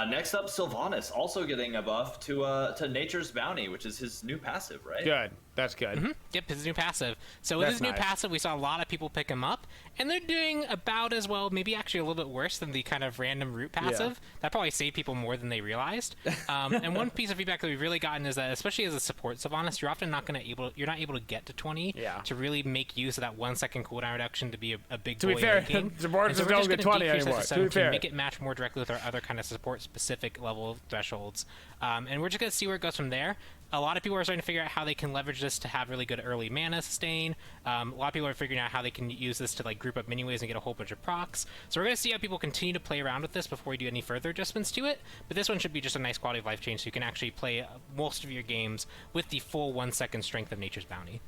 Next up, Sylvanas also getting a buff to Nature's Bounty, which is his new passive, right? Good. That's good. Yep, his new passive. So with his new passive, we saw a lot of people pick him up, and they're doing about as well, maybe actually a little bit worse than the kind of random root passive. That probably saved people more than they realized. And one piece of feedback that we've really gotten is that, especially as a support Sylvanas, you're often not able to get to 20 to really make use of that 1 second cooldown reduction to be a big. To be fair, supports don't get 20 anymore. To be fair, make it match more directly with our other kind of support specific level thresholds, and we're just gonna see where it goes from there. A lot of people are starting to figure out how they can leverage this to have really good early mana sustain. A lot of people are figuring out how they can use this to like group up mini waves and get a whole bunch of procs. So we're going to see how people continue to play around with this before we do any further adjustments to it. But this one should be just a nice quality of life change, so you can actually play most of your games with the full 1 second strength of Nature's Bounty.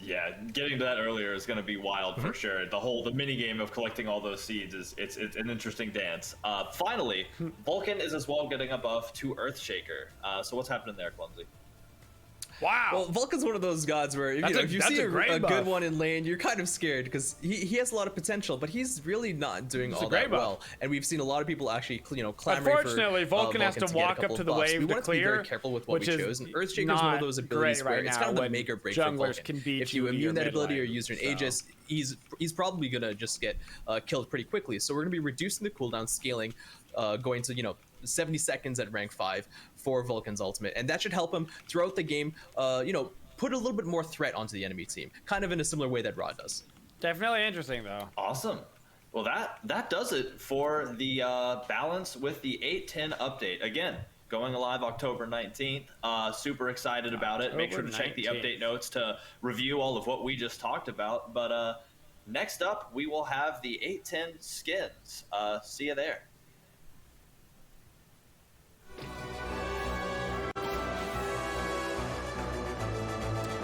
Yeah, getting to that earlier is going to be wild for sure. The mini game of collecting all those seeds it's an interesting dance. Finally, Vulcan is as well getting a buff to Earthshaker. So what's happening there, Clumsy? Wow. Well, Vulcan's one of those gods where if you see a good one in lane, you're kind of scared because he has a lot of potential, but he's really not doing all that well. And we've seen a lot of people actually, clamoring for Unfortunately, Vulcan has to walk up to the wave to clear. We want to be very careful with what we chose. And Earthshaker is one of those abilities where it's kind of the make or break for Vulcan. If you immune that ability or use an Aegis, he's probably gonna just get killed pretty quickly. So we're gonna be reducing the cooldown, scaling, going to 70 seconds at rank 5 for Vulcan's ultimate, and that should help him throughout the game, put a little bit more threat onto the enemy team, kind of in a similar way that Rod does. Definitely interesting, though. Awesome. Well, that does it for the balance with the 8.10 update. Again, going live October 19th. Super excited about it. Make sure to check the update notes to review all of what we just talked about. But next up, we will have the 8.10 skins. See you there.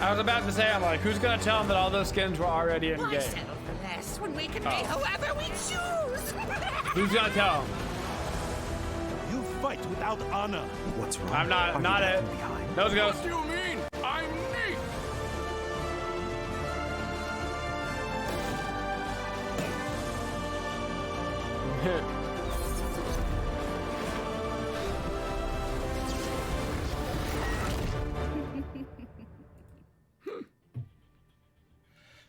I was about to say, I'm like, who's gonna tell him that all those skins were already in Why game? settle for less when we can be whoever we choose? Who's gonna tell him? You fight without honor. What's wrong? I'm not it. Those goes. What do you mean? I'm me.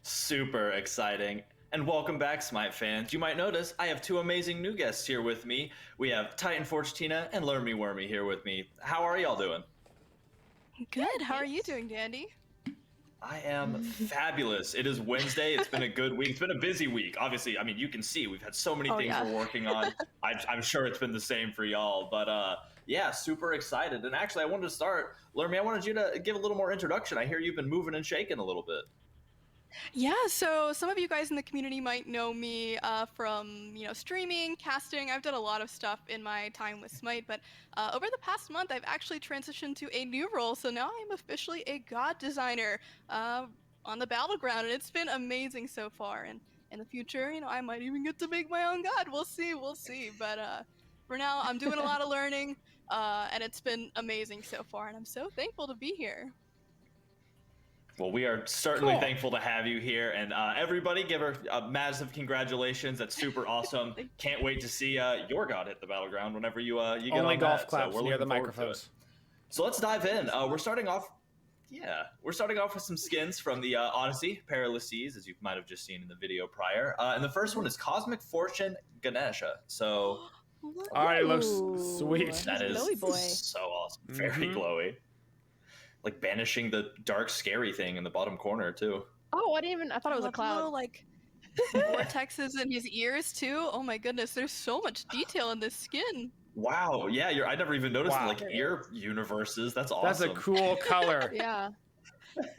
Super exciting. And welcome back, Smite fans. You might notice I have two amazing new guests here with me. We have Titan Forge Tina and Lermy Wormy here with me. How are y'all doing? Good. How are you doing, Dandy? I am fabulous. It is Wednesday. It's been a good week. It's been a busy week. Obviously, I mean, you can see we've had so many things we're working on. I'm sure it's been the same for y'all. But yeah, super excited. And actually, I wanted to start. Lermy, I wanted you to give a little more introduction. I hear you've been moving and shaking a little bit. Yeah, so some of you guys in the community might know me from, streaming, casting. I've done a lot of stuff in my time with Smite, but over the past month, I've actually transitioned to a new role. So now I'm officially a god designer on the battleground, and it's been amazing so far. And in the future, I might even get to make my own god. We'll see. But for now, I'm doing a lot of learning, and it's been amazing so far, and I'm so thankful to be here. Well, we are certainly thankful to have you here, and everybody give her a massive congratulations. That's super awesome. Can't wait to see your god hit the battleground whenever you get Only on golf that. claps So we're near the looking forward to microphones. it. So let's dive in. We're starting off with some skins from the Odyssey Perilous Seas, as you might have just seen in the video prior. And the first one is Cosmic Fortune Ganesha. So alright, looks sweet. That is so awesome. Very glowy. Like banishing the dark, scary thing in the bottom corner, too. Oh, I thought it was a cloud. Little, like vortexes in his ears too. Oh my goodness, there's so much detail in this skin. Wow, yeah, I never even noticed the like ear universes. That's awesome. That's a cool color. Yeah.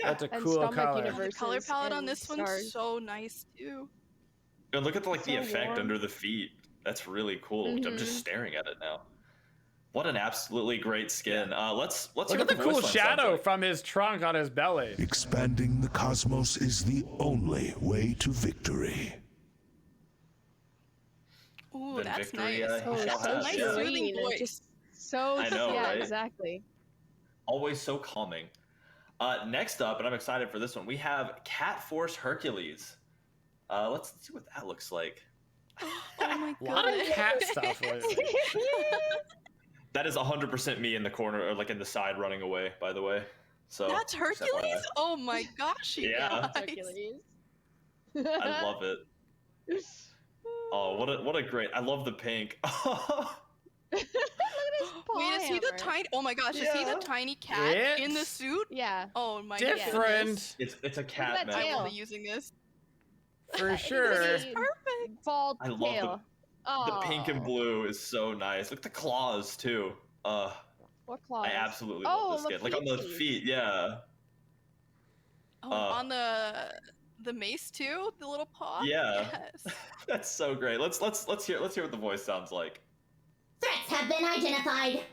That's a cool color. The color palette on this one's so nice too. And look at the effect under the feet. That's really cool. I'm just staring at it now. What an absolutely great skin. Let's look at the cool shadow from his trunk on his belly. Expanding the cosmos is the only way to victory. Ooh, Then that's victory, nice. So nice soothing voice. Just so I know, yeah, right? exactly. Always so calming. Next up, and I'm excited for this one, we have Cat Force Hercules. Let's see what that looks like. Oh my A lot of goodness. cat stuff lately. That is 100% me in the corner, or like in the side running away, by the way. So That's Hercules? Oh my gosh, you Yeah. guys. Hercules. I love it. Oh, what a great! I love the pink. Look at his paw Wait, is he the hammer. tiny? Oh my gosh, is he the tiny cat in the suit? Yeah. Oh my Different. goodness. It's a cat, that man. I tail. will be using this. For sure. This is perfect. Bald I love tail. The pink and blue is so nice. Look at the claws too. What claws? I absolutely love this skin. Like on the feet, yeah. Oh, on the mace too, the little paw. Yeah. Yes. That's so great. Let's hear what the voice sounds like. Threats have been identified.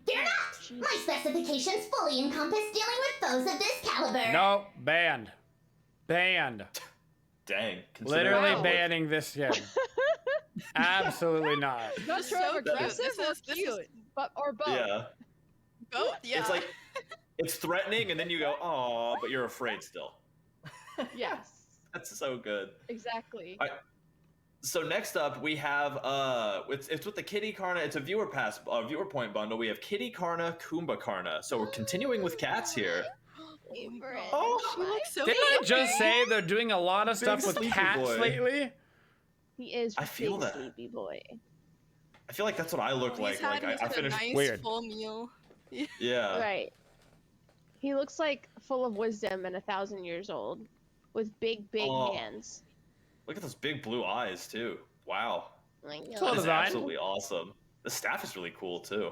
Fear not! My specifications fully encompass dealing with foes of this caliber. No, banned. Banned. Dang. Literally banning this skin. Absolutely not. Not sure So if aggressive cute. or cute, or both. Yeah. Both, yeah. It's like it's threatening, and then you go, "Aw," but you're afraid still. Yes. That's so good. Exactly. So next up we have it's with the Kitty Karna. It's a viewer point bundle. We have Kitty Karna, Kumba Karna. So we're continuing with cats here. Oh, she looks so Didn't I just say they're doing a lot of stuff with sleepy cats boy. lately? He is I feel big that. sleepy boy. I feel like that's what I look like. He's had I finished a nice weird. full meal. Yeah. Right. He looks like full of wisdom and 1,000 years old, with big hands. Look at those big blue eyes too. Wow. Like, Cool That is design. absolutely awesome. The staff is really cool too.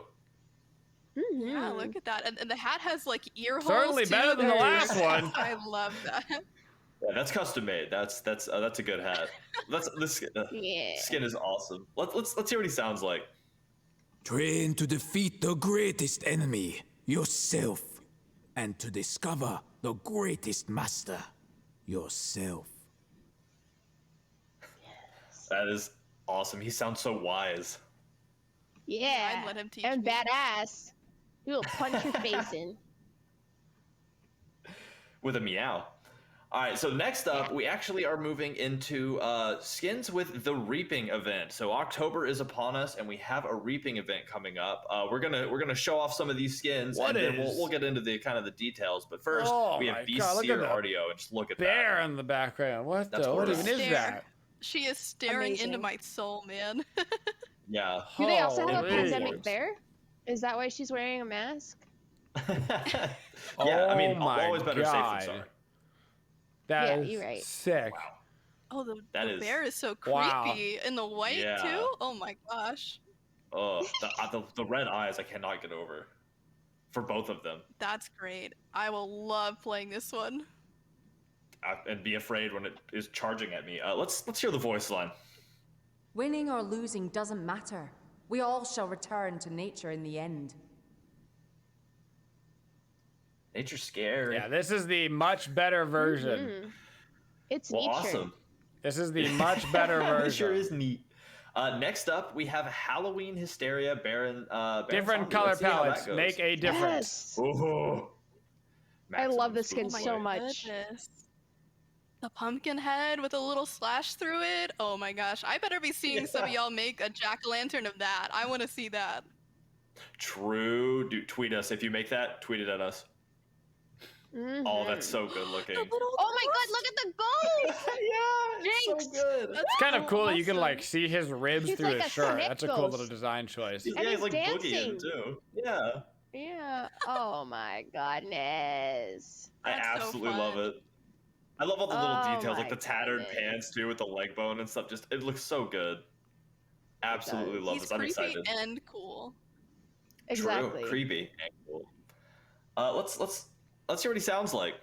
Yeah, look at that. And the hat has like ear holes. Certainly too. better than the last one. I love that. Yeah, that's custom made. That's a good hat. This skin is awesome. Let's hear what he sounds like. Train to defeat the greatest enemy, yourself, and to discover the greatest master, yourself. That is awesome. He sounds so wise. Yeah. I'd let him teach and me. badass. He will punch your face in. With a meow. All right, so next up, we actually are moving into skins with the Reaping event. So October is upon us, and we have a Reaping event coming up. We're gonna show off some of these skins, and then we'll get into the kind of the details. But first, we have Beast Seer Artio, and just look at bear that. in the background. What Gorgeous. even is that? She is staring into my soul, man. Yeah. Do they also have a Holy. pandemic bear? Is that why she's wearing a mask? Yeah, I mean, my always better safe God. than sorry. That is you're right. sick. Oh, the That bear is so creepy. Wow. In the white Yeah. too. Oh my gosh. Oh, the red eyes, I cannot get over. For both of them. That's great. I will love playing this one. And be afraid when it is charging at me. Let's hear the voice line. Winning or losing doesn't matter. We all shall return to nature in the end. Nature's scary. Yeah, this is the much better version. It's Well, nature. awesome. This is the much better version. It sure is neat. Next up, we have Halloween Hysteria Baron. Different Zombie. color Let's see how that palettes goes. make a difference. Yes. Ooh. I love Maximum this skin spooky. so much. Goodness. The pumpkin head with a little slash through it. Oh my gosh. I better be seeing some of y'all make a jack-o'-lantern of that. I want to see that. True. Dude, tweet us. If you make that, tweet it at us. Oh, that's so good looking. Oh my god, look at the gold! Yeah, Jinx! so good. It's kind of cool that you can awesome. like see his ribs He's through like his a shirt. snake That's a cool ghost. little design choice. Yeah, And he's he's like boogieing dancing. too. Yeah. Yeah. Oh my goodness. I That's so absolutely fun. love it. I love all the little details, like the tattered pants too, with the leg bone and stuff. Just it looks so good. Absolutely love this. I'm excited. He's creepy and cool. Exactly. True, creepy and cool. Let's hear what he sounds like.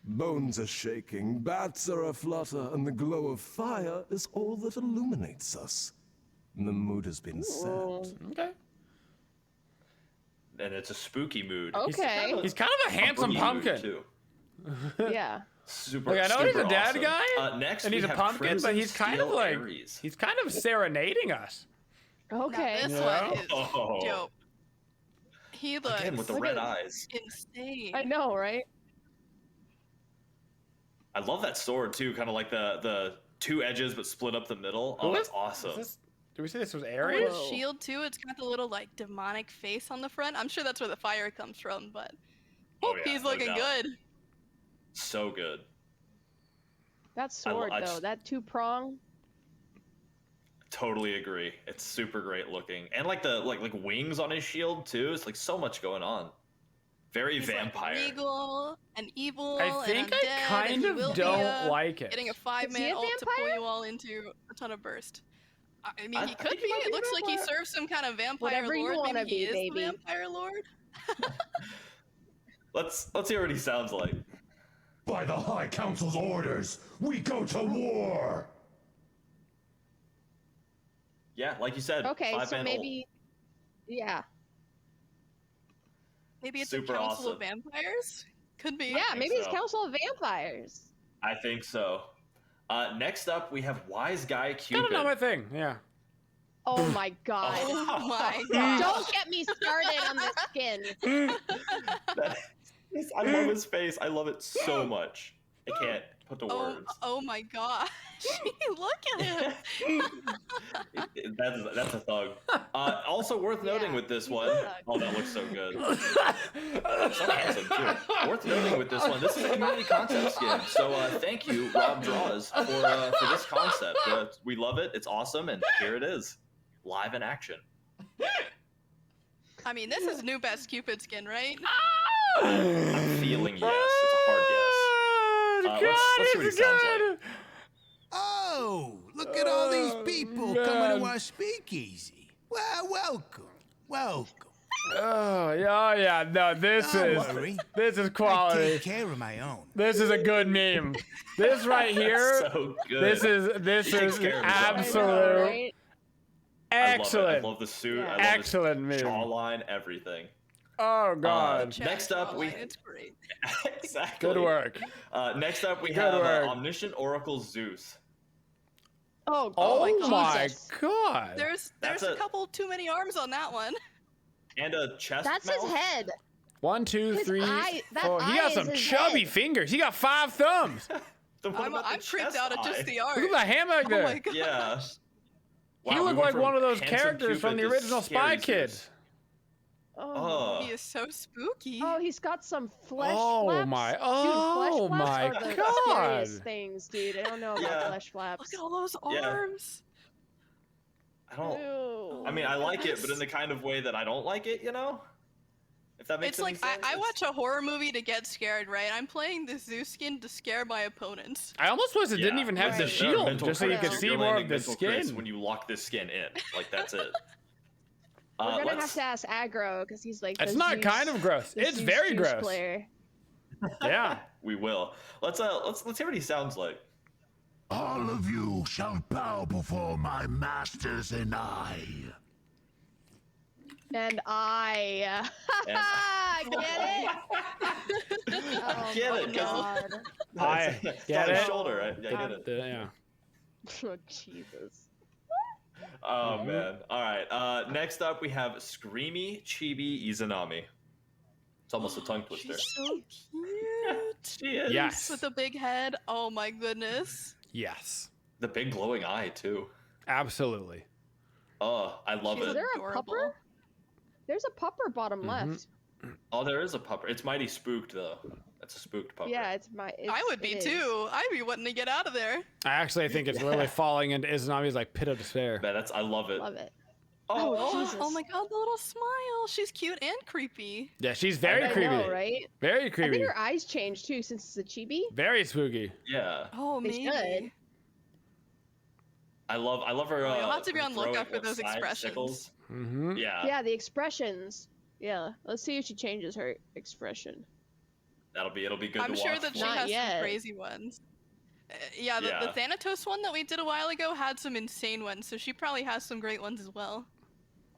Bones are shaking, bats are aflutter, and the glow of fire is all that illuminates us. The mood has been set. Okay. And it's a spooky mood. Okay. He's kind of a handsome pumpkin. Too. Yeah. Super. Like, I know he's a dad awesome. guy, Next and he's a pumpkin, but he's kind of like Aries. he's kind of serenading us. Okay. Now, this one is dope. He looks again with the red eyes. Insane. I know, right? I love that sword too, kind of like the two edges but split up the middle. Oh, that's awesome. Did we say this was Aries? Oh, shield too. It's got the little like demonic face on the front. I'm sure that's where the fire comes from, but he's looking good. So good. That sword though, that 2-prong. Totally agree. It's super great looking, and like the like wings on his shield too. It's like so much going on. Very vampire. Like regal and evil. I think and undead, I kind of don't like it. Getting a 5-man ult to pull you all into a ton of burst. I mean, he could be. It looks like he serves some kind of vampire lord. Maybe he is the vampire lord. Let's hear what he sounds like. By the High Council's orders, we go to war. Yeah, like you said. Okay, so maybe, yeah. Maybe it's a council of vampires? Could be. Yeah, maybe it's Council of Vampires. I think so. Next up, we have Wise Guy Cupid. That's not my thing, yeah. Oh my god. Oh my god. Don't get me started on the skin. I love his face. I love it so much. I can't put the words. Oh my gosh. Look at him. That's a thug. Also worth noting with this one. Oh, that looks so good. So handsome too. Worth noting with this one. This is a community concept skin. So thank you, Rob Draws, for this concept. We love it. It's awesome, and here it is, live in action. I mean, this is new best Cupid skin, right? I'm feeling yes. It's a hard yes. Let's see what he sounds like. Oh, look at all these people coming to our speakeasy. Well, welcome. Oh yeah, no, this is quality. I take care of my own. This is a good meme. This right here. So good. This is absolute excellent. I love the suit. Yeah. I love excellent his meme. Jawline, everything. Oh god. Next up, it's great. Exactly. Good work. Next up, we have Omniscient Oracle Zeus. Oh my god. There's a couple too many arms on that one. And a chest. That's his head. 1, 2, 3, 4. He got some his chubby head. fingers. He got 5 thumbs. I'm creeped out at just the art. Look at the hand back there. Oh my gosh. Yeah. He looked like one of those characters from the original Spy Kids. Oh. He is so spooky. Oh, he's got some flesh Oh flaps. my! Dude, Oh flesh my flaps are the god! scariest things, dude. I don't know about flesh flaps. Look at all those arms. I don't. Ew. I mean, I like it, but in the kind of way that I don't like it. You know. If that makes It's any like sense. I watch a horror movie to get scared, right? I'm playing the Zeus skin to scare my opponents. I almost wish it didn't even have the shield, just so you could see more of the skin. When you lock this skin in, like that's it. We're gonna have to ask Aggro because he's like. It's the not Zeus, kind of gross. the It's Zeus very juice gross. Player. Yeah, we will. Let's hear what he sounds like. All of you shall bow before my masters and I. And I. Get it? Oh, Get it? God. I get on his it. shoulder. I get it. Yeah. Oh, Jesus. Oh man. All right. Next up, we have Screamy Chibi Izanami. It's almost a tongue twister. She's so cute. She is. Yes. With a big head. Oh my goodness. Yes. The big glowing eye too. Absolutely. Oh, I love She's it. Is there a adorable. pupper? There's a pupper bottom left. Oh, there is a pupper. It's mighty spooked though. That's a spooked pupper. Yeah, it's my. I would be too. I'd be wanting to get out of there. I actually think it's literally falling into Izanami's like pit of despair. Man, I love it. Love it. Jesus. Oh my god, the little smile. She's cute and creepy. Yeah, she's very creepy. I know, right? Very I creepy. think her eyes changed too since it's a chibi. Very spooky. Yeah. Oh, They maybe. should. I love her. You'll have to be on throwing, lookout for those side expressions. sickles. Mm-hmm. Yeah. Yeah, the expressions. Yeah, let's see if she changes her expression. It'll be good I'm to sure watch. that she Not has yet. some crazy ones. Yeah, the Thanatos one that we did a while ago had some insane ones, so she probably has some great ones as well.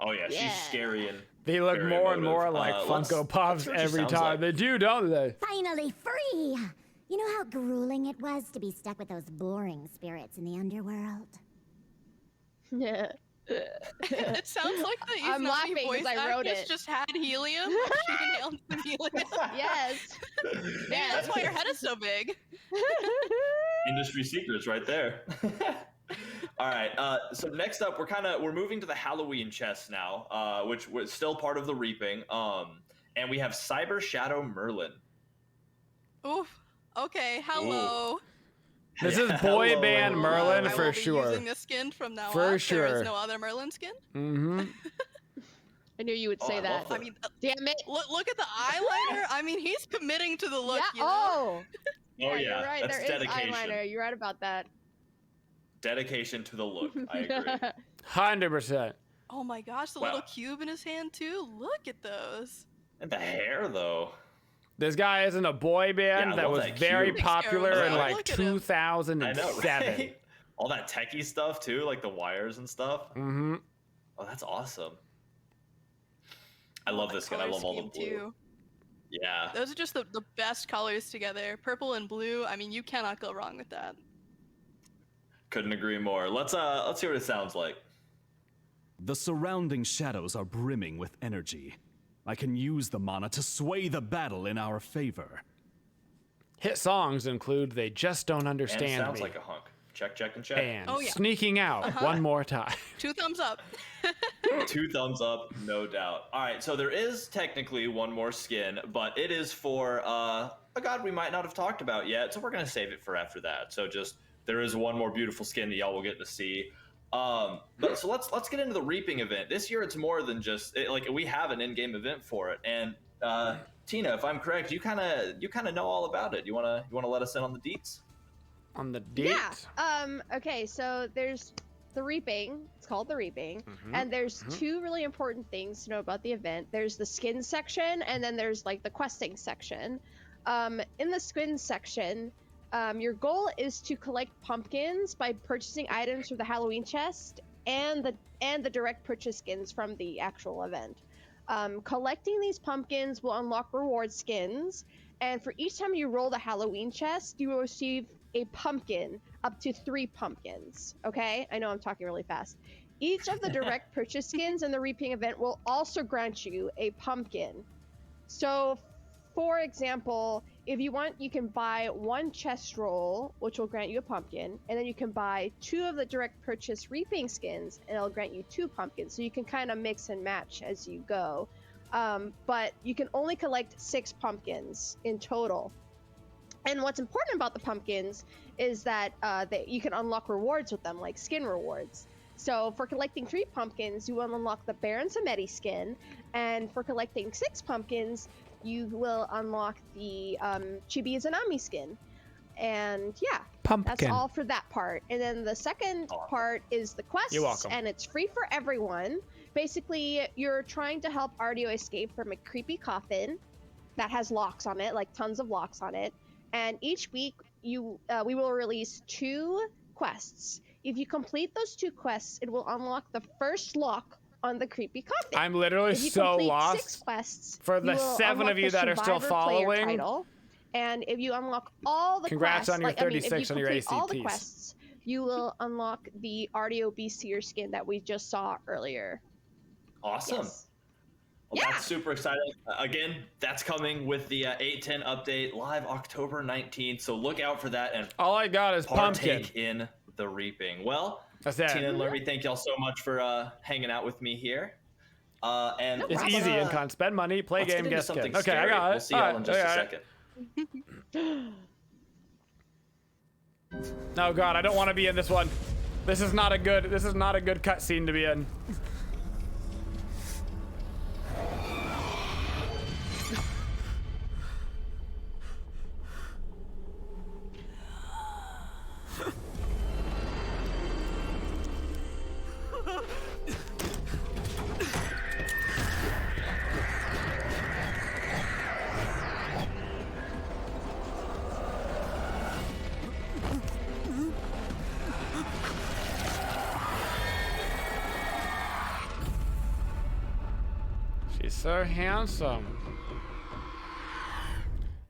Oh yeah, she's scary and they look very more and emotive. more like Funko Pops let's see what she every sounds time. like. They do, don't they? Finally free! You know how grueling it was to be stuck with those boring spirits in the underworld? Yeah. It sounds like the I'm Izanami laughing 'cause voice I wrote actress it. just had helium. She inhaled some helium. Yes. Maybe that's why her head is so big. Industry secrets right there. All right. So next up, we're moving to the Halloween chest now, which was still part of the reaping. And we have Cyber Shadow Merlin. Oof. Okay. Hello. This is boy band Merlin I for will be sure. using this skin from now For on. sure. There is no other Merlin skin. Mm-hmm. I knew you would say that. I mean, damn it! Look at the eyeliner. I mean, he's committing to the look. Yeah. You know? Oh yeah, You're right. that's There is dedication. eyeliner. You're right about that. Dedication to the look. I agree. 100%. Oh my gosh, the little cube in his hand too. Look at those. And the hair though. This guy is in a boy band Yeah, I that love was that very cube. popular in Yeah, like look at him. 2007. I know, right? All that techie stuff too, like the wires and stuff. Mm-hmm. Oh, that's awesome. I love this skin. I love all the blue. Too. Yeah. Those are just the best colors together. Purple and blue. I mean, you cannot go wrong with that. Couldn't agree more. Let's hear what it sounds like. The surrounding shadows are brimming with energy. I can use the mana to sway the battle in our favor. Hit songs include They Just Don't And Understand sounds Me. like a hunk. Check, check, and check. And Oh, yeah. Sneaking Out one more time. 2 thumbs up. 2 thumbs up, no doubt. All right, so there is technically one more skin, but it is for a god we might not have talked about yet, so we're going to save it for after that. So just, there is one more beautiful skin that y'all will get to see. But so let's get into the reaping event. This year it's more than just like we have an in-game event for it. And Tina, if I'm correct, you kind of know all about it. You want to let us in on the deets? On the deets? Yeah. Okay, so there's the reaping. It's called the reaping. And there's 2 really important things to know about the event. There's the skin section, and then there's like the questing section. In the skin section, your goal is to collect pumpkins by purchasing items from the Halloween chest and the direct purchase skins from the actual event. Collecting these pumpkins will unlock reward skins, and for each time you roll the Halloween chest, you will receive a pumpkin, up to 3 pumpkins. Okay, I know I'm talking really fast. Each of the direct purchase skins in the reaping event will also grant you a pumpkin. So, for example, if you want, you can buy 1 chest roll, which will grant you a pumpkin, and then you can buy 2 of the direct purchase reaping skins, and it'll grant you 2 pumpkins. So you can kind of mix and match as you go. But you can only collect 6 pumpkins in total. And what's important about the pumpkins is that you can unlock rewards with them, like skin rewards. So for collecting 3 pumpkins, you will unlock the Baron Samedi skin, and for collecting 6 pumpkins, you will unlock the Chibi Izanami skin. And yeah, that's all for that part. And then the second part is the quests. You're welcome. And it's free for everyone. Basically, you're trying to help Artio escape from a creepy coffin that has locks on it, like tons of locks on it. And each week, we will release 2 quests. If you complete those 2 quests, it will unlock the first lock on the creepy coffin. I'm literally if you so complete lost. 6 quests, For the you will 7 unlock of you the that are still Survivor player following. title. And if you unlock all the Congrats quests, on your if you 36 on your complete all the ACTs. quests, you will unlock the Artio Beastier skin that we just saw earlier. Awesome. Yes. Well, that's super exciting. Again, that's coming with the 810 update live October 19th. So look out for that and all I got is partake pumpkin in the reaping. Well, that's it. Tina and Larry, thank y'all so much for hanging out with me here. And it's easy, Incon. Spend money, play let's game, get into get something skin. Okay, scary. I got it. We'll see y'all in just a second. Oh god, I don't want to be in this one. This is not a good cutscene to be in. So handsome.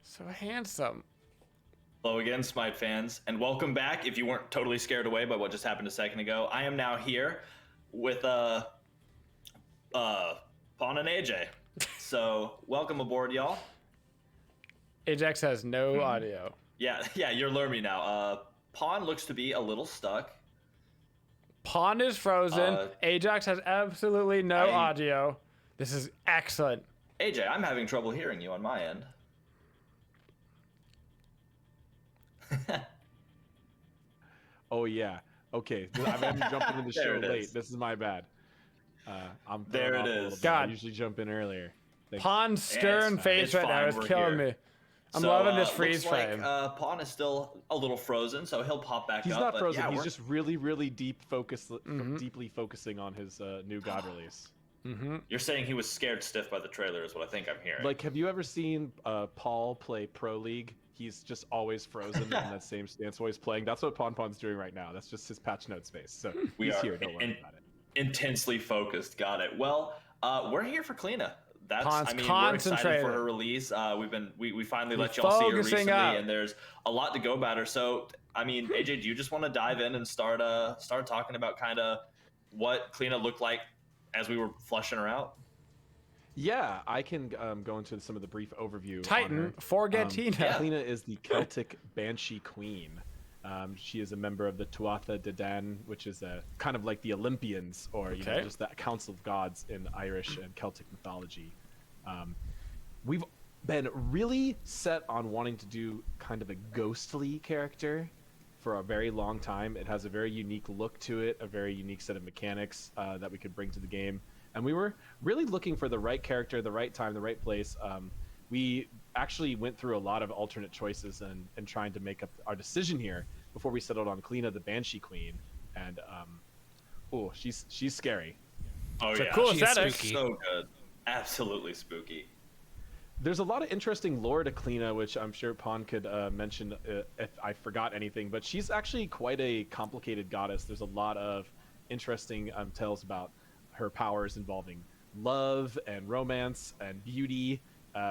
So handsome. Hello again, Smite fans, and welcome back. If you weren't totally scared away by what just happened a second ago, I am now here with Pawn and AJ. So welcome aboard, y'all. Ajax has no audio. Yeah, you're learning now. Pawn looks to be a little stuck. Pawn is frozen. Ajax has absolutely no audio. This is excellent. AJ, I'm having trouble hearing you on my end. Oh yeah. Okay. I'm jumping in the show late. This is my bad. I'm there. It is. God, I usually jump in earlier. Pawn's stern face right now is killing me. I'm loving this freeze frame. Pawn is still a little frozen, so he'll pop back up. He's not frozen. He's just really deeply focusing on his new God release. You're saying he was scared stiff by the trailer, is what I think I'm hearing. Like, have you ever seen Paul play Pro League? He's just always frozen in that same stance while he's playing. That's what Pawn's doing right now. That's just his patch notes face. So he's here. Don't worry about it. Intensely focused. Got it. Well, we're here for CLIODHNA. Pawn's we're excited for her release. We finally let y'all see her recently, and there's a lot to go about her. So, AJ, do you just want to dive in and start talking about kind of what CLIODHNA looked like as we were fleshing her out? Yeah, I can go into some of the brief overview. Titan, forget Tina. CLIODHNA is the Celtic Banshee Queen. She is a member of the Tuatha De Dan, which is kind of like the Olympians, or just that council of gods in Irish and Celtic mythology. We've been really set on wanting to do kind of a ghostly character for a very long time. It has a very unique look to it, a very unique set of mechanics that we could bring to the game. And we were really looking for the right character, the right time, the right place. We actually went through a lot of alternate choices and trying to make up our decision here before we settled on CLIODHNA, the Banshee Queen. And she's scary. Oh it's yeah, cool she's spooky. So good, absolutely spooky. There's a lot of interesting lore to CLIODHNA, which I'm sure Pawn could mention if I forgot anything. But she's actually quite a complicated goddess. There's a lot of interesting tales about her powers involving love and romance and beauty,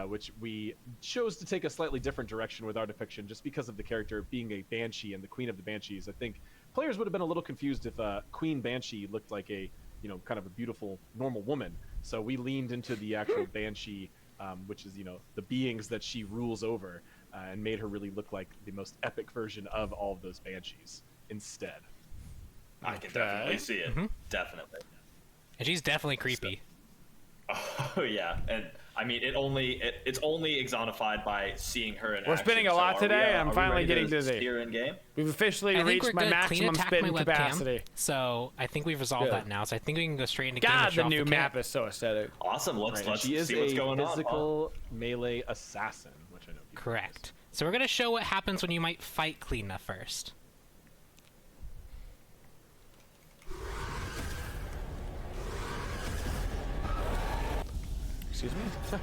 which we chose to take a slightly different direction with our depiction just because of the character being a banshee and the queen of the banshees. I think players would have been a little confused if Queen Banshee looked like a kind of a beautiful normal woman. So we leaned into the actual banshee, which is the beings that she rules over, and made her really look like the most epic version of all of those banshees instead. I can definitely see it. Definitely. And she's definitely creepy. Oh yeah, and it's only exonified by seeing her in We're action. spinning a lot today. I'm finally getting dizzy. Here in game. We've officially reached my maximum spin capacity. So I think we've resolved that now. So I think we can go straight into game. God, the new map is so aesthetic. Awesome. Let's she is see what's going on. Physical melee assassin, which I know. Correct. So we're gonna show what happens when you might fight CLIODHNA first. Excuse me?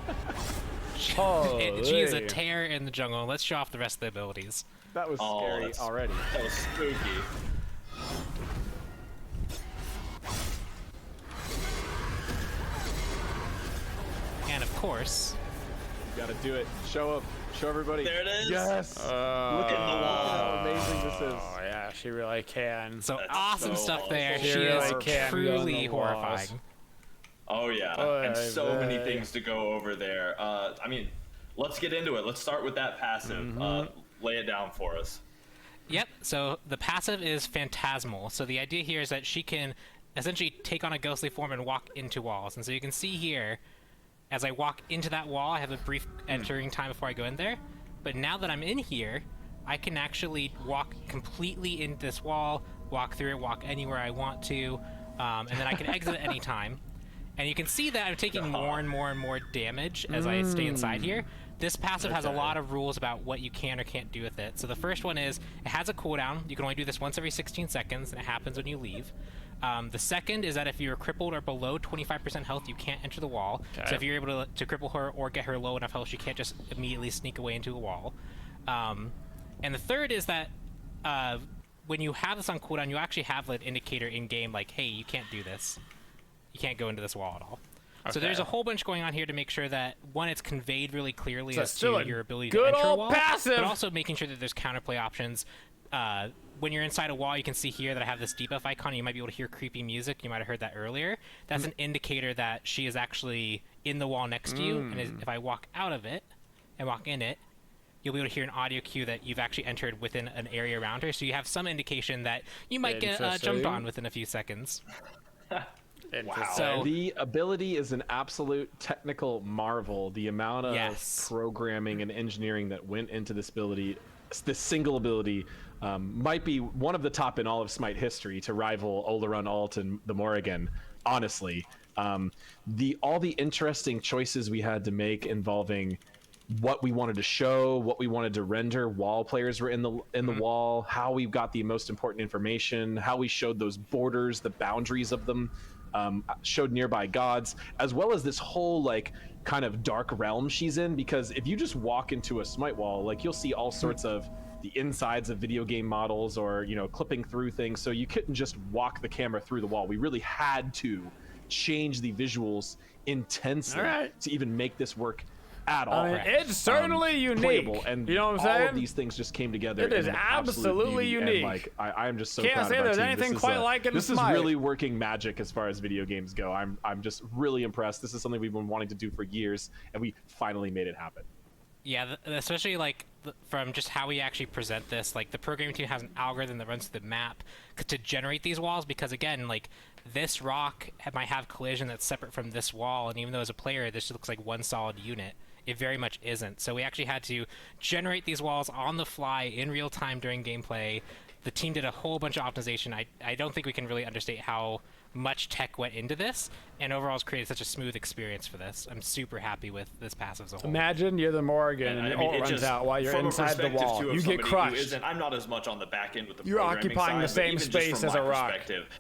She is a terror in the jungle. Let's show off the rest of the abilities. That was scary already. That was spooky. And of course, you gotta do it. Show up. Show everybody. There it is. Yes. Look at the wall. How amazing this is. Oh yeah, she really can. So awesome stuff there. She is can truly horrifying. Oh yeah, and so many things to go over there. Let's get into it. Let's start with that passive. Lay it down for us. Yep, so the passive is Phantasmal. So the idea here is that she can essentially take on a ghostly form and walk into walls. And so you can see here, as I walk into that wall, I have a brief entering time before I go in there. But now that I'm in here, I can actually walk completely into this wall, walk through it, walk anywhere I want to, and then I can exit at any time. And you can see that I'm taking more and more and more damage as I stay inside here. This passive has a lot of rules about what you can or can't do with it. So the first one is, it has a cooldown. You can only do this once every 16 seconds, and it happens when you leave. The second is that if you're crippled or below 25% health, you can't enter the wall. Okay. So if you're able to cripple her or get her low enough health, she can't just immediately sneak away into a wall. And the third is that when you have this on cooldown, you actually have an indicator in-game like, hey, you can't do this. You can't go into this wall at all. So there's a whole bunch going on here to make sure that, one, it's conveyed really clearly So as still to a your ability good to enter a old wall, passive. but also making sure that there's counterplay options. When you're inside a wall, you can see here that I have this debuff icon. You might be able to hear creepy music. You might have heard that earlier. That's an indicator that she is actually in the wall next to you. And if I walk out of it and walk in it, you'll be able to hear an audio cue that you've actually entered within an area around her. So you have some indication that you might get jumped on within a few seconds. Wow. So the ability is an absolute technical marvel. The amount of programming and engineering that went into this ability, this single ability, might be one of the top in all of Smite history to rival Oleron Alt and the Morrigan, honestly. All the interesting choices we had to make involving what we wanted to show, what we wanted to render while players were in the wall, how we got the most important information, how we showed those borders, the boundaries of them, showed nearby gods, as well as this whole like kind of dark realm she's in. Because if you just walk into a Smite wall, like you'll see all sorts of the insides of video game models, or clipping through things. So you couldn't just walk the camera through the wall. We really had to change the visuals intensely to even make this work at all. I mean, it's certainly unique. Playable, and you know what I'm saying? all of these things just came together. It is absolutely unique. And, like, I'm just so Can't proud say of our there's team. anything quite like it in This is Smite. really working magic as far as video games go. I'm just really impressed. This is something we've been wanting to do for years, and we finally made it happen. Yeah, especially like from just how we actually present this, like the programming team has an algorithm that runs through the map to generate these walls, because again, like this rock might have collision that's separate from this wall, and even though as a player this looks like one solid unit, it very much isn't. So we actually had to generate these walls on the fly in real time during gameplay. The team did a whole bunch of optimization. I don't think we can really understate how much tech went into this, and overall it's created such a smooth experience for this. I'm super happy with this passive as a whole. Imagine you're the Morrigan and it runs out while you're inside the wall. You get crushed. I'm not as much on the back end with the You're occupying the same space as a rock.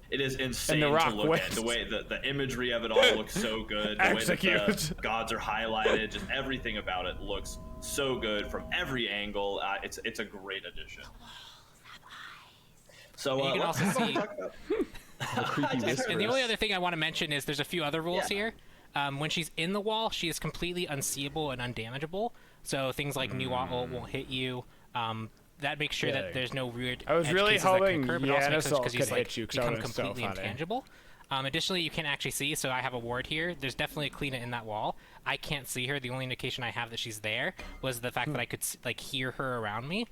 It is insane the rock to look at. The way the imagery of it all looks so good. The way that the gods are highlighted, just everything about it looks so good from every angle. It's a great addition. So you can also see. And the only other thing I want to mention is there's a few other rules here. When she's in the wall, she is completely unseeable and undamageable. So things like new ult won't hit you. That makes sure that there's no weird. I was really hoping Yanisol could he's, hit you because become completely intangible. Additionally, you can't actually see, so I have a ward here. There's definitely a CLIODHNA in that wall. I can't see her. The only indication I have that she's there was the fact that I could like hear her around me.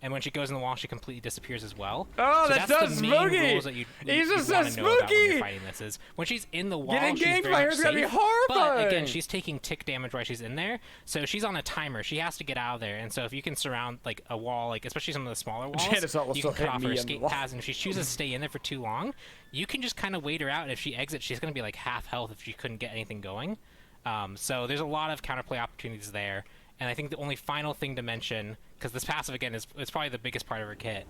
And when she goes in the wall, she completely disappears as well. Oh, so that's the spooky! main rules that you He's just want so to know about when spooky! you're fighting this is when she's in the wall, Getting she's ganked very by her much is gonna be safe, horrifying! But again, she's taking tick damage while she's in there, so she's on a timer. She has to get out of there, and so if you can surround like a wall, like especially some of the smaller walls, you can cut off her escape paths, and if she chooses to stay in there for too long, you can just kind of wait her out, and if she exits, she's going to be like half health if she couldn't get anything going. So there's a lot of counterplay opportunities there. And I think the only final thing to mention, because this passive, again, is probably the biggest part of her kit.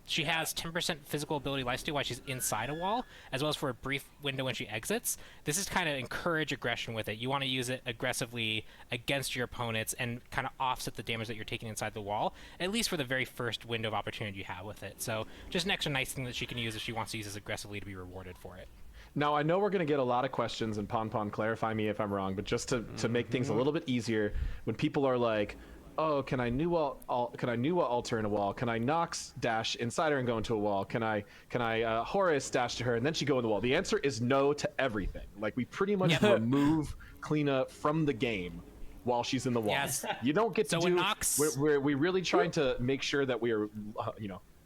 She has 10% physical ability lifesteal while she's inside a wall, as well as for a brief window when she exits. This is kind of encourage aggression with it. You want to use it aggressively against your opponents and kind of offset the damage that you're taking inside the wall, at least for the very first window of opportunity you have with it. So just an extra nice thing that she can use if she wants to use this aggressively to be rewarded for it. Now, I know we're going to get a lot of questions, and Pon, clarify me if I'm wrong, but just to make things a little bit easier, when people are like, oh, can I Nuwa alter in a wall? Can I Nox dash inside her and go into a wall? Can I Horus dash to her and then she go in the wall? The answer is no to everything. Like, we pretty much remove CLIODHNA from the game while she's in the wall. Yes. You don't get to do... Nox... We're really trying to make sure that we are,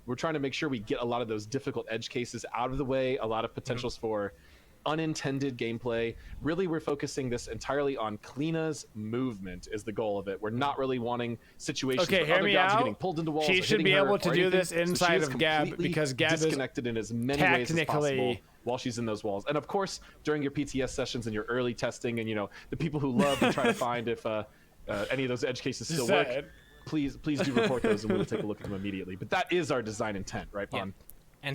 we're trying to make sure we get a lot of those difficult edge cases out of the way, a lot of potentials for unintended gameplay. Really, we're focusing this entirely on CLIODHNA's movement is the goal of it. We're not really wanting situations where other gods are getting pulled into walls. She should be able to do this inside of Gab because Gab is disconnected in as many ways as possible while she's in those walls. And of course, during your PTS sessions and your early testing, and the people who love to try to find if any of those edge cases still work. Please do report those, and we'll take a look at them immediately. But that is our design intent, right, Pon? And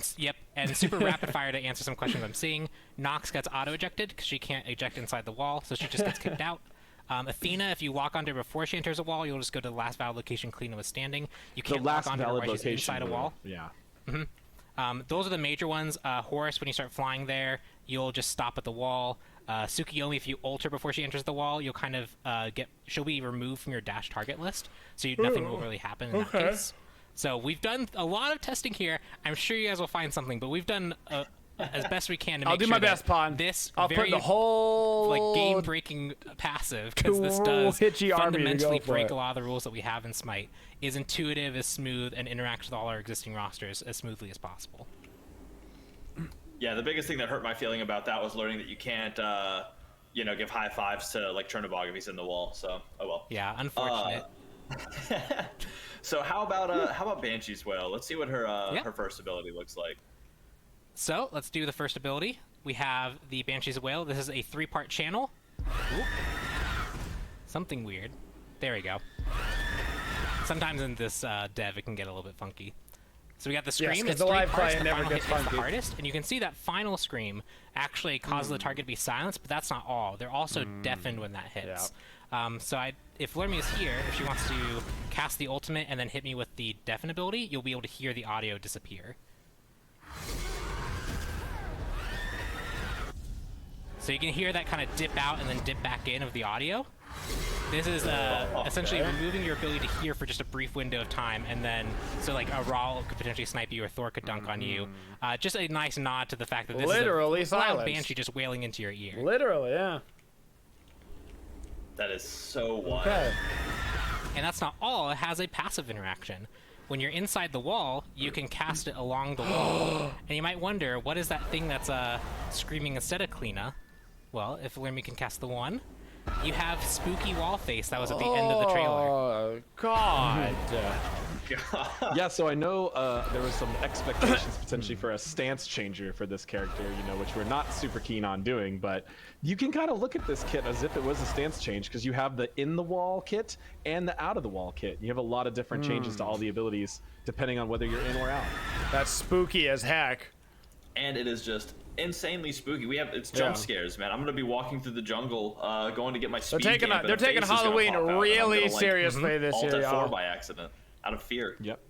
super rapid fire to answer some questions I'm seeing. Nox gets auto ejected because she can't eject inside the wall, so she just gets kicked out. Athena, if you walk onto her before she enters a wall, you'll just go to the last valid location CLIODHNA was standing. You can't walk onto her while she's inside a wall. Yeah. Those are the major ones. Horus, when you start flying there, you'll just stop at the wall. Tsukiyomi, if you ult her before she enters the wall, you'll kind of she'll be removed from your dash target list, so nothing will really happen in that case. So we've done a lot of testing here. I'm sure you guys will find something, but we've done as best we can to make sure my best, Pawn. I'll put the whole like game-breaking passive, because this does fundamentally break a lot of the rules that we have in Smite. Is intuitive, is smooth, and interacts with all our existing rosters as smoothly as possible. Yeah, the biggest thing that hurt my feeling about that was learning that you can't, give high fives to like Chernobog if he's in the wall. So, oh well. Yeah, unfortunate. So how about Banshee's Whale? Let's see what her her first ability looks like. So let's do the first ability. We have the Banshee's Whale. This is a 3-part channel. Ooh. Something weird. There we go. Sometimes in this dev, it can get a little bit funky. So we got the scream. Yes, it's 3 parts. the The never final gets hit is funky. the hardest, and you can see that final scream actually causes the target to be silenced, but that's not all. They're also deafened when that hits. So if Lurmy is here, if she wants to cast the ultimate and then hit me with the deafen ability, you'll be able to hear the audio disappear. So you can hear that kind of dip out and then dip back in of the audio. This is essentially removing your ability to hear for just a brief window of time, and then so like a Raul could potentially snipe you or Thor could dunk on you. Just a nice nod to the fact that this is a loud Banshee just wailing into your ear. Literally, yeah. That is so wild. Okay. And that's not all. It has a passive interaction. When you're inside the wall, you can cast it along the wall. And you might wonder, what is that thing that's screaming instead of CLIODHNA? Well, if Lurmy can cast the 1, you have Spooky Wall Face that was at the end of the trailer. Oh, God. Yeah, so I know there was some expectations potentially for a stance changer for this character, which we're not super keen on doing, but you can kind of look at this kit as if it was a stance change, because you have the in-the-wall kit and the out-of-the-wall kit. You have a lot of different changes to all the abilities, depending on whether you're in or out. That's spooky as heck. And it is just insanely spooky. It's jump scares, man. I'm gonna be walking through the jungle, going to get my speed. They're taking Halloween really seriously this year, y'all. Alt F4 by accident, out of fear. Yep.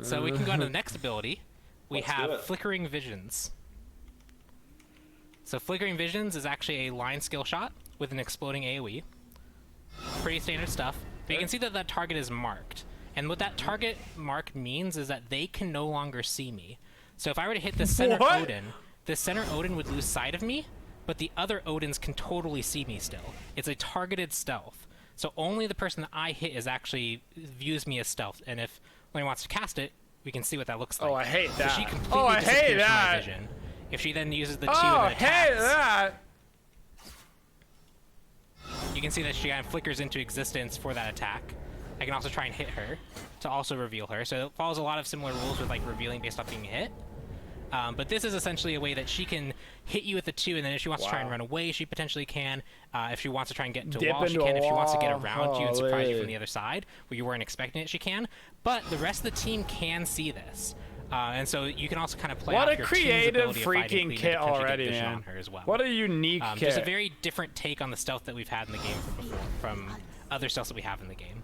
So we can go on to the next ability. We have Flickering Visions. So Flickering Visions is actually a line skill shot with an exploding AoE. Pretty standard stuff. But you can see that that target is marked. And what that target mark means is that they can no longer see me. So if I were to hit the center Odin, the center Odin would lose sight of me, but the other Odins can totally see me still. It's a targeted stealth. So only the person that I hit is actually views me as stealth. And if when he wants to cast it, we can see what that looks like. Oh, I hate that. So she completely disappears from my vision. If she then uses the 2 and then attacks, hate that. You can see that she kind of flickers into existence for that attack. I can also try and hit her to also reveal her. So it follows a lot of similar rules with like revealing based off being hit. But this is essentially a way that she can hit you with the 2, and then if she wants to try and run away, she potentially can. If she wants to try and get into a wall, she can. If she wants to get around you and surprise you from the other side, where you weren't expecting it, she can. But the rest of the team can see this. And so you can also kind of play what off a your creative team's freaking kit already, man. On her as well. What a unique kit. Just a very different take on the stealth that we've had in the game from before, from other stealths that we have in the game.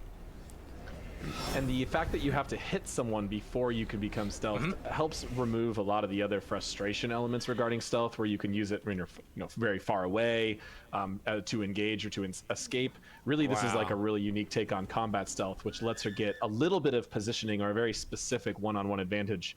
And the fact that you have to hit someone before you can become stealth helps remove a lot of the other frustration elements regarding stealth, where you can use it when you're very far away to engage or to escape. Really, this is like a really unique take on combat stealth, which lets her get a little bit of positioning or a very specific one-on-one advantage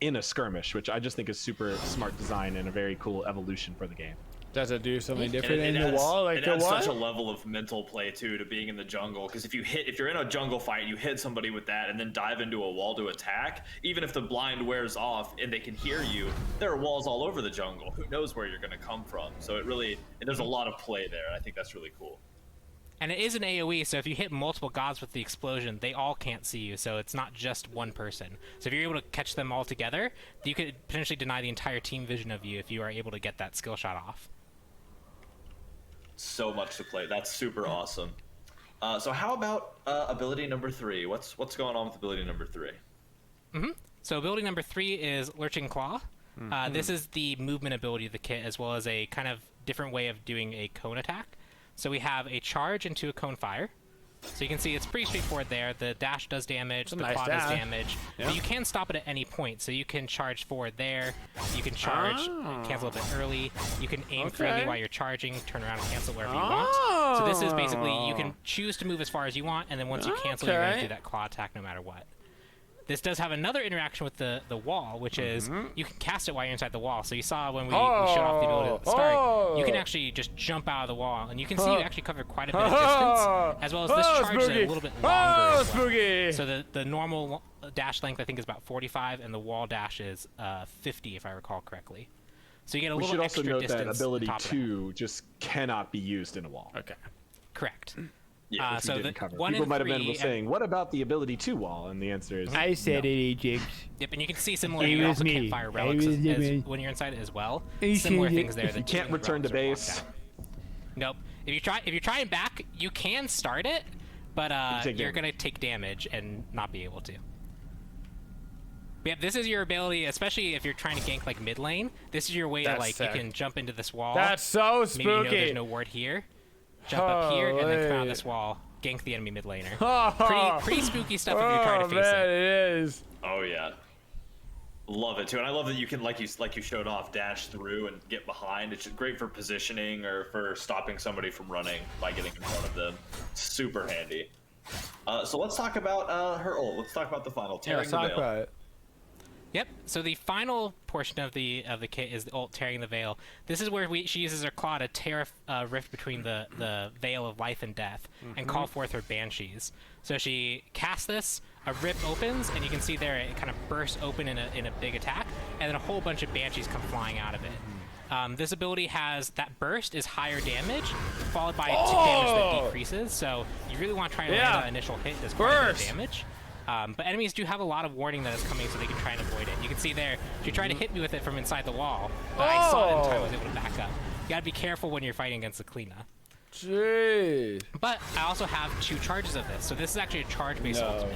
in a skirmish, which I just think is super smart design and a very cool evolution for the game. Does it do something different in the wall? Like it adds such a level of mental play too to being in the jungle, because if you're in a jungle fight, you hit somebody with that and then dive into a wall to attack, even if the blind wears off and they can hear you, there are walls all over the jungle. Who knows where you're going to come from? So there's a lot of play there, and I think that's really cool. And it is an AoE, so if you hit multiple gods with the explosion, they all can't see you, so it's not just one person. So if you're able to catch them all together, you could potentially deny the entire team vision of you if you are able to get that skill shot off. So much to play. That's super awesome. So how about ability number 3? What's going on with ability number 3? So ability number 3 is Lurching Claw. This is the movement ability of the kit, as well as a kind of different way of doing a cone attack. So we have a charge into a cone fire. So you can see it's pretty straightforward there. The dash does damage, the claw does damage, but you can stop it at any point. So you can charge forward there, you can charge, cancel a bit early, you can aim freely while you're charging, turn around and cancel wherever you want. So this is basically, you can choose to move as far as you want, and then once you cancel, you're going to do that claw attack no matter what. This does have another interaction with the wall, which is you can cast it while you're inside the wall. So you saw when we showed off the ability at the start, you can actually just jump out of the wall, and you can see you actually cover quite a bit of distance, as well as this charge is a little bit longer as well. So the normal dash length, I think, is about 45, and the wall dash is 50, if I recall correctly. So you get a little extra distance. We should also note that ability 2 just cannot be used in a wall. Okay. Correct. Yeah, so people might have been saying, "What about the ability 2 wall?" And the answer is, I said it, Eject. Yep, and you can see similar. You also can't fire relics as when you're inside it as well. Similar things there. You can't return to base. Nope. If you try and back, you can start it, but you're gonna take damage and not be able to. Yeah, this is your ability, especially if you're trying to gank like mid lane. This is your way to like you can jump into this wall. That's so spooky. Maybe you know there's no ward here. Jump up here and then come out this wall, gank the enemy mid laner. Pretty spooky stuff if you're trying to face it. It is. Oh yeah, love it too, and I love that you can like you showed off, dash through and get behind. It's just great for positioning or for stopping somebody from running by getting in front of them. Super handy. So let's talk about her ult. Let's talk about the final tearing the veil. About it. Yep. So the final portion of the kit is the ult tearing the veil. This is where she uses her claw to tear a rift between the veil of life and death and call forth her banshees. So she casts this, a rip opens, and you can see there it kind of bursts open in a big attack, and then a whole bunch of banshees come flying out of it. This ability has that burst is higher damage, followed by damage that decreases. So you really want to try and land that initial hit that's quite a bit of damage. But enemies do have a lot of warning that is coming, so they can try and avoid it. You can see there, she tried to hit me with it from inside the wall, but I saw it in time, I was able to back up. You gotta be careful when you're fighting against the CLIODHNA. Jeez. But I also have 2 charges of this, so this is actually a charge-based ultimate.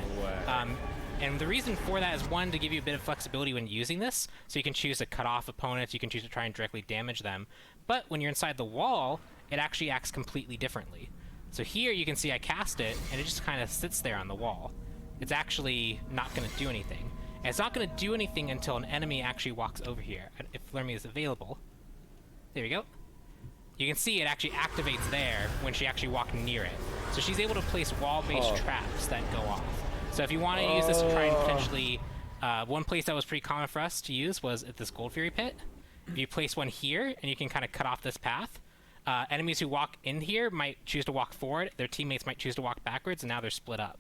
And the reason for that is, one, to give you a bit of flexibility when using this, so you can choose to cut off opponents, you can choose to try and directly damage them. But when you're inside the wall, it actually acts completely differently. So here you can see I cast it, and it just kind of sits there on the wall. It's actually not going to do anything. And it's not going to do anything until an enemy actually walks over here, if Lermy is available. There we go. You can see it actually activates there when she actually walked near it. So she's able to place wall-based traps that go off. So if you want to use this to try and potentially... one place that was pretty common for us to use was at this Gold Fury pit. If you place one here, and you can kind of cut off this path, enemies who walk in here might choose to walk forward, their teammates might choose to walk backwards, and now they're split up.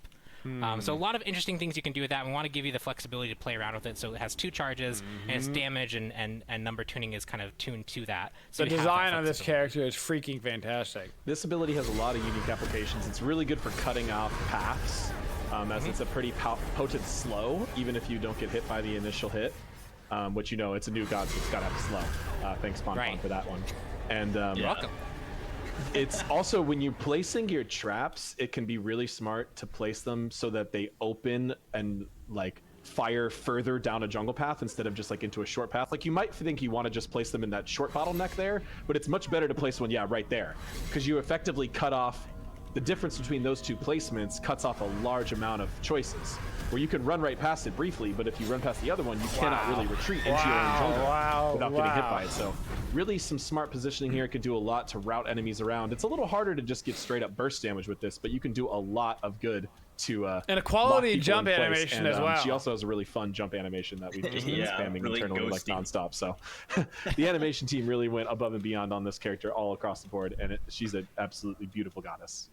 So a lot of interesting things you can do with that. We want to give you the flexibility to play around with it. So it has 2 charges, and its damage and number tuning is kind of tuned to that. So the design of this character is freaking fantastic. This ability has a lot of unique applications. It's really good for cutting off paths, as it's a pretty potent slow, even if you don't get hit by the initial hit. Which, you know, it's a new god, so it's got to have slow. Thanks, Bon-Fri, for that one. And you're welcome. It's also, when you're placing your traps, it can be really smart to place them so that they open and like fire further down a jungle path instead of just like into a short path. Like, you might think you want to just place them in that short bottleneck there, but it's much better to place one, right there, because you effectively cut off the difference between those 2 placements, cuts off a large amount of choices. Where you can run right past it briefly, but if you run past the other one, you cannot really retreat into your own jungle without getting hit by it. So really some smart positioning here. It can do a lot to route enemies around. It's a little harder to just get straight up burst damage with this, but you can do a lot of good to and a quality jump animation as well. She also has a really fun jump animation that we've just been spamming really internally like nonstop. So the animation team really went above and beyond on this character all across the board, and she's an absolutely beautiful goddess.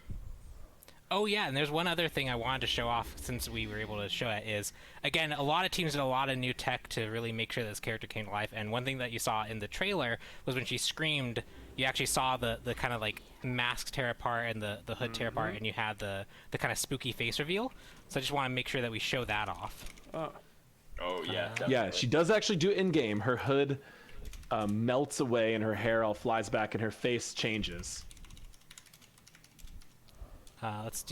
Oh yeah, and there's one other thing I wanted to show off since we were able to show it is, again, a lot of teams did a lot of new tech to really make sure this character came to life, and one thing that you saw in the trailer was when she screamed, you actually saw the kind of like mask tear apart and the hood tear apart, and you had the kind of spooky face reveal. So I just want to make sure that we show that off. Oh yeah, yeah, she does actually do it in-game. Her hood melts away and her hair all flies back and her face changes. Let's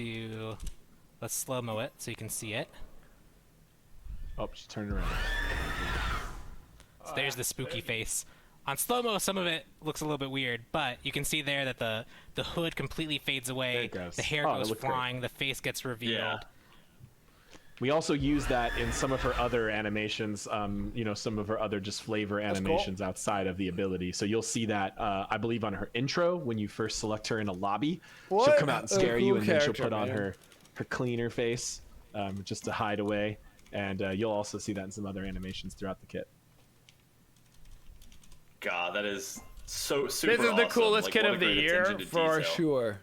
slow-mo it so you can see it. Oh, she turned around. So there's the spooky face. On slow-mo, some of it looks a little bit weird, but you can see there that the hood completely fades away, the hair goes flying, the face gets revealed. Yeah. We also use that in some of her other animations, you know, some of her other just flavor animations outside of the ability. So you'll see that, I believe, on her intro when you first select her in a lobby. What? She'll come out and scare you, and then she'll put on man. her cleaner face just to hide away. And you'll also see that in some other animations throughout the kit. God, that is so super This is the awesome. coolest Like, kit what of a the great year, attention to for detail. sure.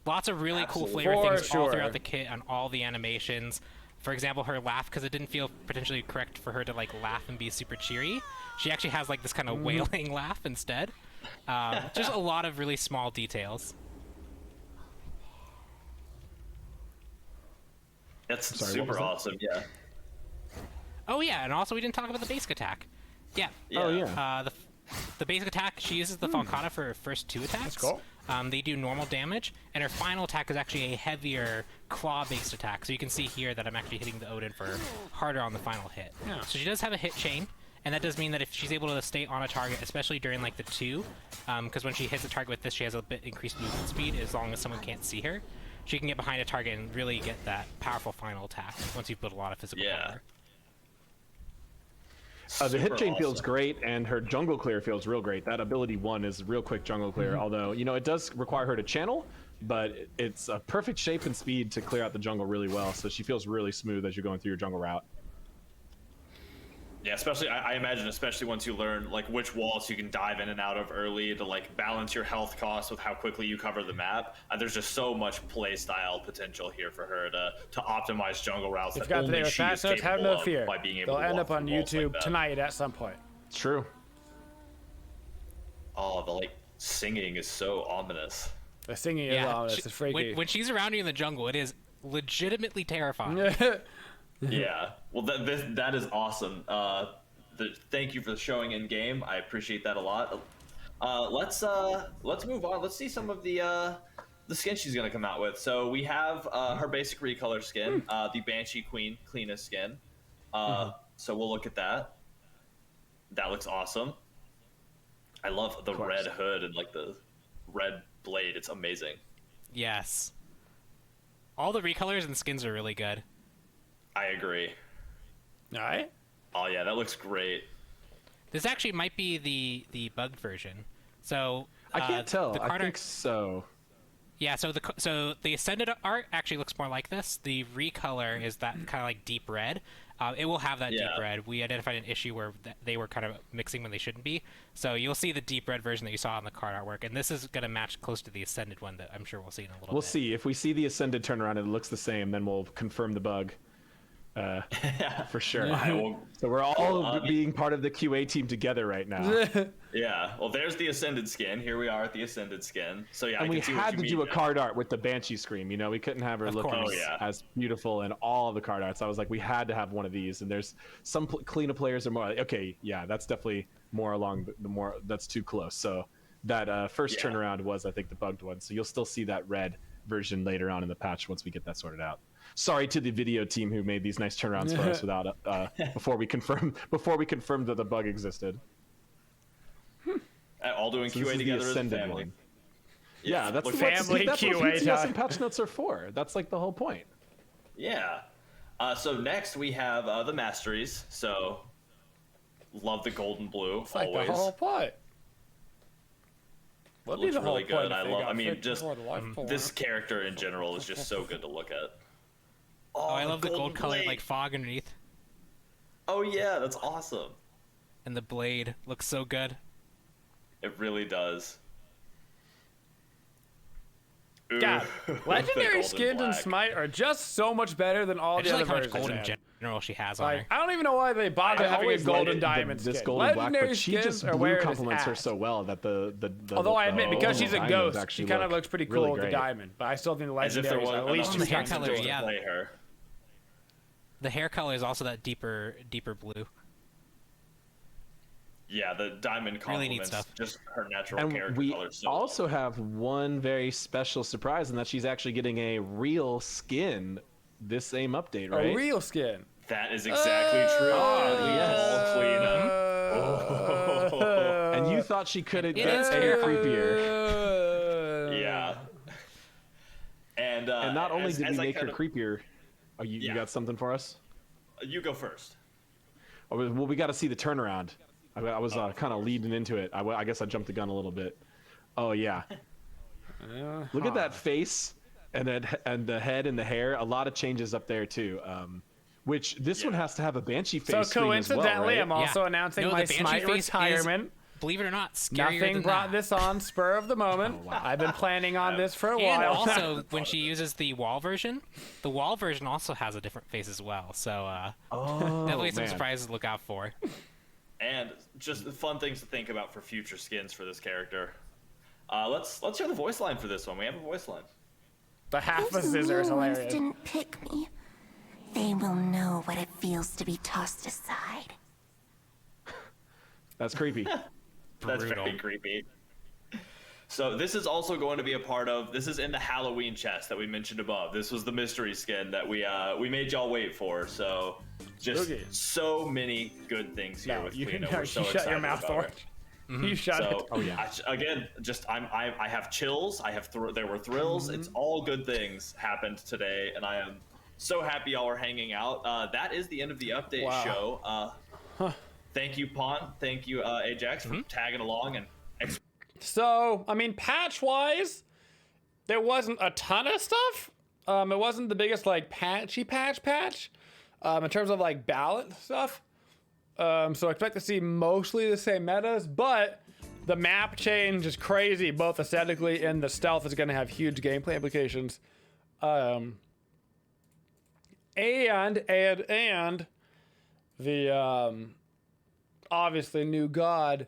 Lots of really cool flavor things all throughout the kit on all the animations. For example, her laugh, because it didn't feel potentially correct for her to like laugh and be super cheery. She actually has like this kind of wailing laugh instead. Just a lot of really small details. That's super awesome, yeah. Oh yeah, and also we didn't talk about the basic attack. Yeah. Oh yeah. The basic attack, she uses the Falcata for her first 2 attacks. That's cool. They do normal damage, and her final attack is actually a heavier claw-based attack. So you can see here that I'm actually hitting the Odin for harder on the final hit. Yeah. So she does have a hit chain, and that does mean that if she's able to stay on a target, especially during like the 2, because when she hits a target with this, she has a bit increased movement speed as long as someone can't see her. She can get behind a target and really get that powerful final attack once you've built a lot of physical power. The hit chain feels great, and her jungle clear feels real great. That ability 1 is real quick jungle clear, although, you know, it does require her to channel, but it's a perfect shape and speed to clear out the jungle really well, so she feels really smooth as you're going through your jungle route. Yeah, especially I imagine, especially once you learn like which walls you can dive in and out of early to like balance your health costs with how quickly you cover the map. There's just so much play style potential here for her to optimize jungle routes. If you that got the only she is fast notes, have capable no of fear. by being able They'll to end walk up on through walls like YouTube that. tonight at some point. It's true. Oh, the like singing is so ominous. The singing is ominous. It's freaky. When she's around you in the jungle, it is legitimately terrifying. Yeah. Well, that is awesome. Thank you for the showing in game. I appreciate that a lot. Let's move on. Let's see some of the skin she's gonna come out with. So we have her basic recolor skin, the Banshee Queen cleanest skin. So we'll look at that. That looks awesome. I love the red hood and like the red blade. It's amazing. Yes. All the recolors and skins are really good. I agree. All right. Oh yeah, that looks great. This actually might be the bugged version. So I can't tell. The I think so. Yeah, so the Ascended art actually looks more like this. The recolor is that kind of like deep red. It will have that deep red. We identified an issue where they were kind of mixing when they shouldn't be. So you'll see the deep red version that you saw on the card artwork, and this is going to match close to the Ascended one that I'm sure we'll see in a little bit. We'll see. If we see the Ascended turnaround and it looks the same, then we'll confirm the bug. For sure. So we're all being part of the QA team together right now. Yeah. Well, there's the Ascended skin. Here we are at the Ascended skin. So yeah, and I we can see had what you to mean do a now. card art with the Banshee scream. You know, we couldn't have her looking as beautiful in all of the card arts. I was like, we had to have one of these. And there's some cleaner players are more like, okay, yeah, that's definitely more along the more. That's too close. So that first turnaround was, I think, the bugged one. So you'll still see that red version later on in the patch once we get that sorted out. Sorry to the video team who made these nice turnarounds for us without before we confirmed that the bug existed. All doing QA together as a family. One. Yeah, that's family that's QA. what PTS and patch notes are for. That's like the whole point. Yeah. So next we have the Masteries. So love the golden blue. It's like always. the whole point. It looks really good. I mean, just this character in general is just so good to look at. Oh, I love the gold colored like fog underneath. Oh yeah, that's awesome. And the blade looks so good. It really does. God, legendary skins in Smite are just so much better than all the other versions. Gold in general she has on her. I don't even know why they bother having a golden diamond skin. This golden black, Legendary but she skins just are blue where complements her it's so well that the although I admit, because she's a ghost, she kind of looks pretty cool really with the great. diamond. But I still think the legendary at least the hair color, yeah. Play her. The hair color is also that deeper blue. Yeah, the diamond Really neat complements stuff. just her natural And character we color. So also have one very special surprise, and that she's actually getting a real skin this same update, right? A real skin. that is exactly true. And you thought she couldn't get any creepier. Yeah. And not only did we make her creepier, you got something for us? You go first. Oh, well, we got to see the turnaround. I was kind of leading into it. I guess I jumped the gun a little bit. Oh yeah. Look at that face, and the head and the hair. A lot of changes up there too. Which this one has to have a Banshee face. So coincidentally, as well, right? I'm also announcing my Smite retirement. Believe it or not, scarier Nothing than brought that. this on spur of the moment. Oh, wow. I've been planning on this for a while. And also, when she uses the wall version also has a different face as well. So definitely some surprises to look out for. And just fun things to think about for future skins for this character. Let's hear the voice line for this one. We have a voice line. The half a scissor is hilarious. Didn't pick me. They will know what it feels to be tossed aside. That's creepy. That's very creepy. So this is also going to be a part of. This is in the Halloween chest that we mentioned above. This was the mystery skin that we made y'all wait for. So just so many good things here with Cleano. We're so excited your mouth, about it. You shut it. Oh yeah. Again, I have chills. There were thrills. It's all good things happened today, and I am so happy y'all are hanging out. That is the end of the update show. Thank you, Pawn. Thank you, Ajax, for tagging along. And so, I mean, patch-wise, there wasn't a ton of stuff. It wasn't the biggest, like, patch in terms of, like, balance stuff. So I expect to see mostly the same metas, but the map change is crazy, both aesthetically and the stealth is going to have huge gameplay implications. And the, obviously new god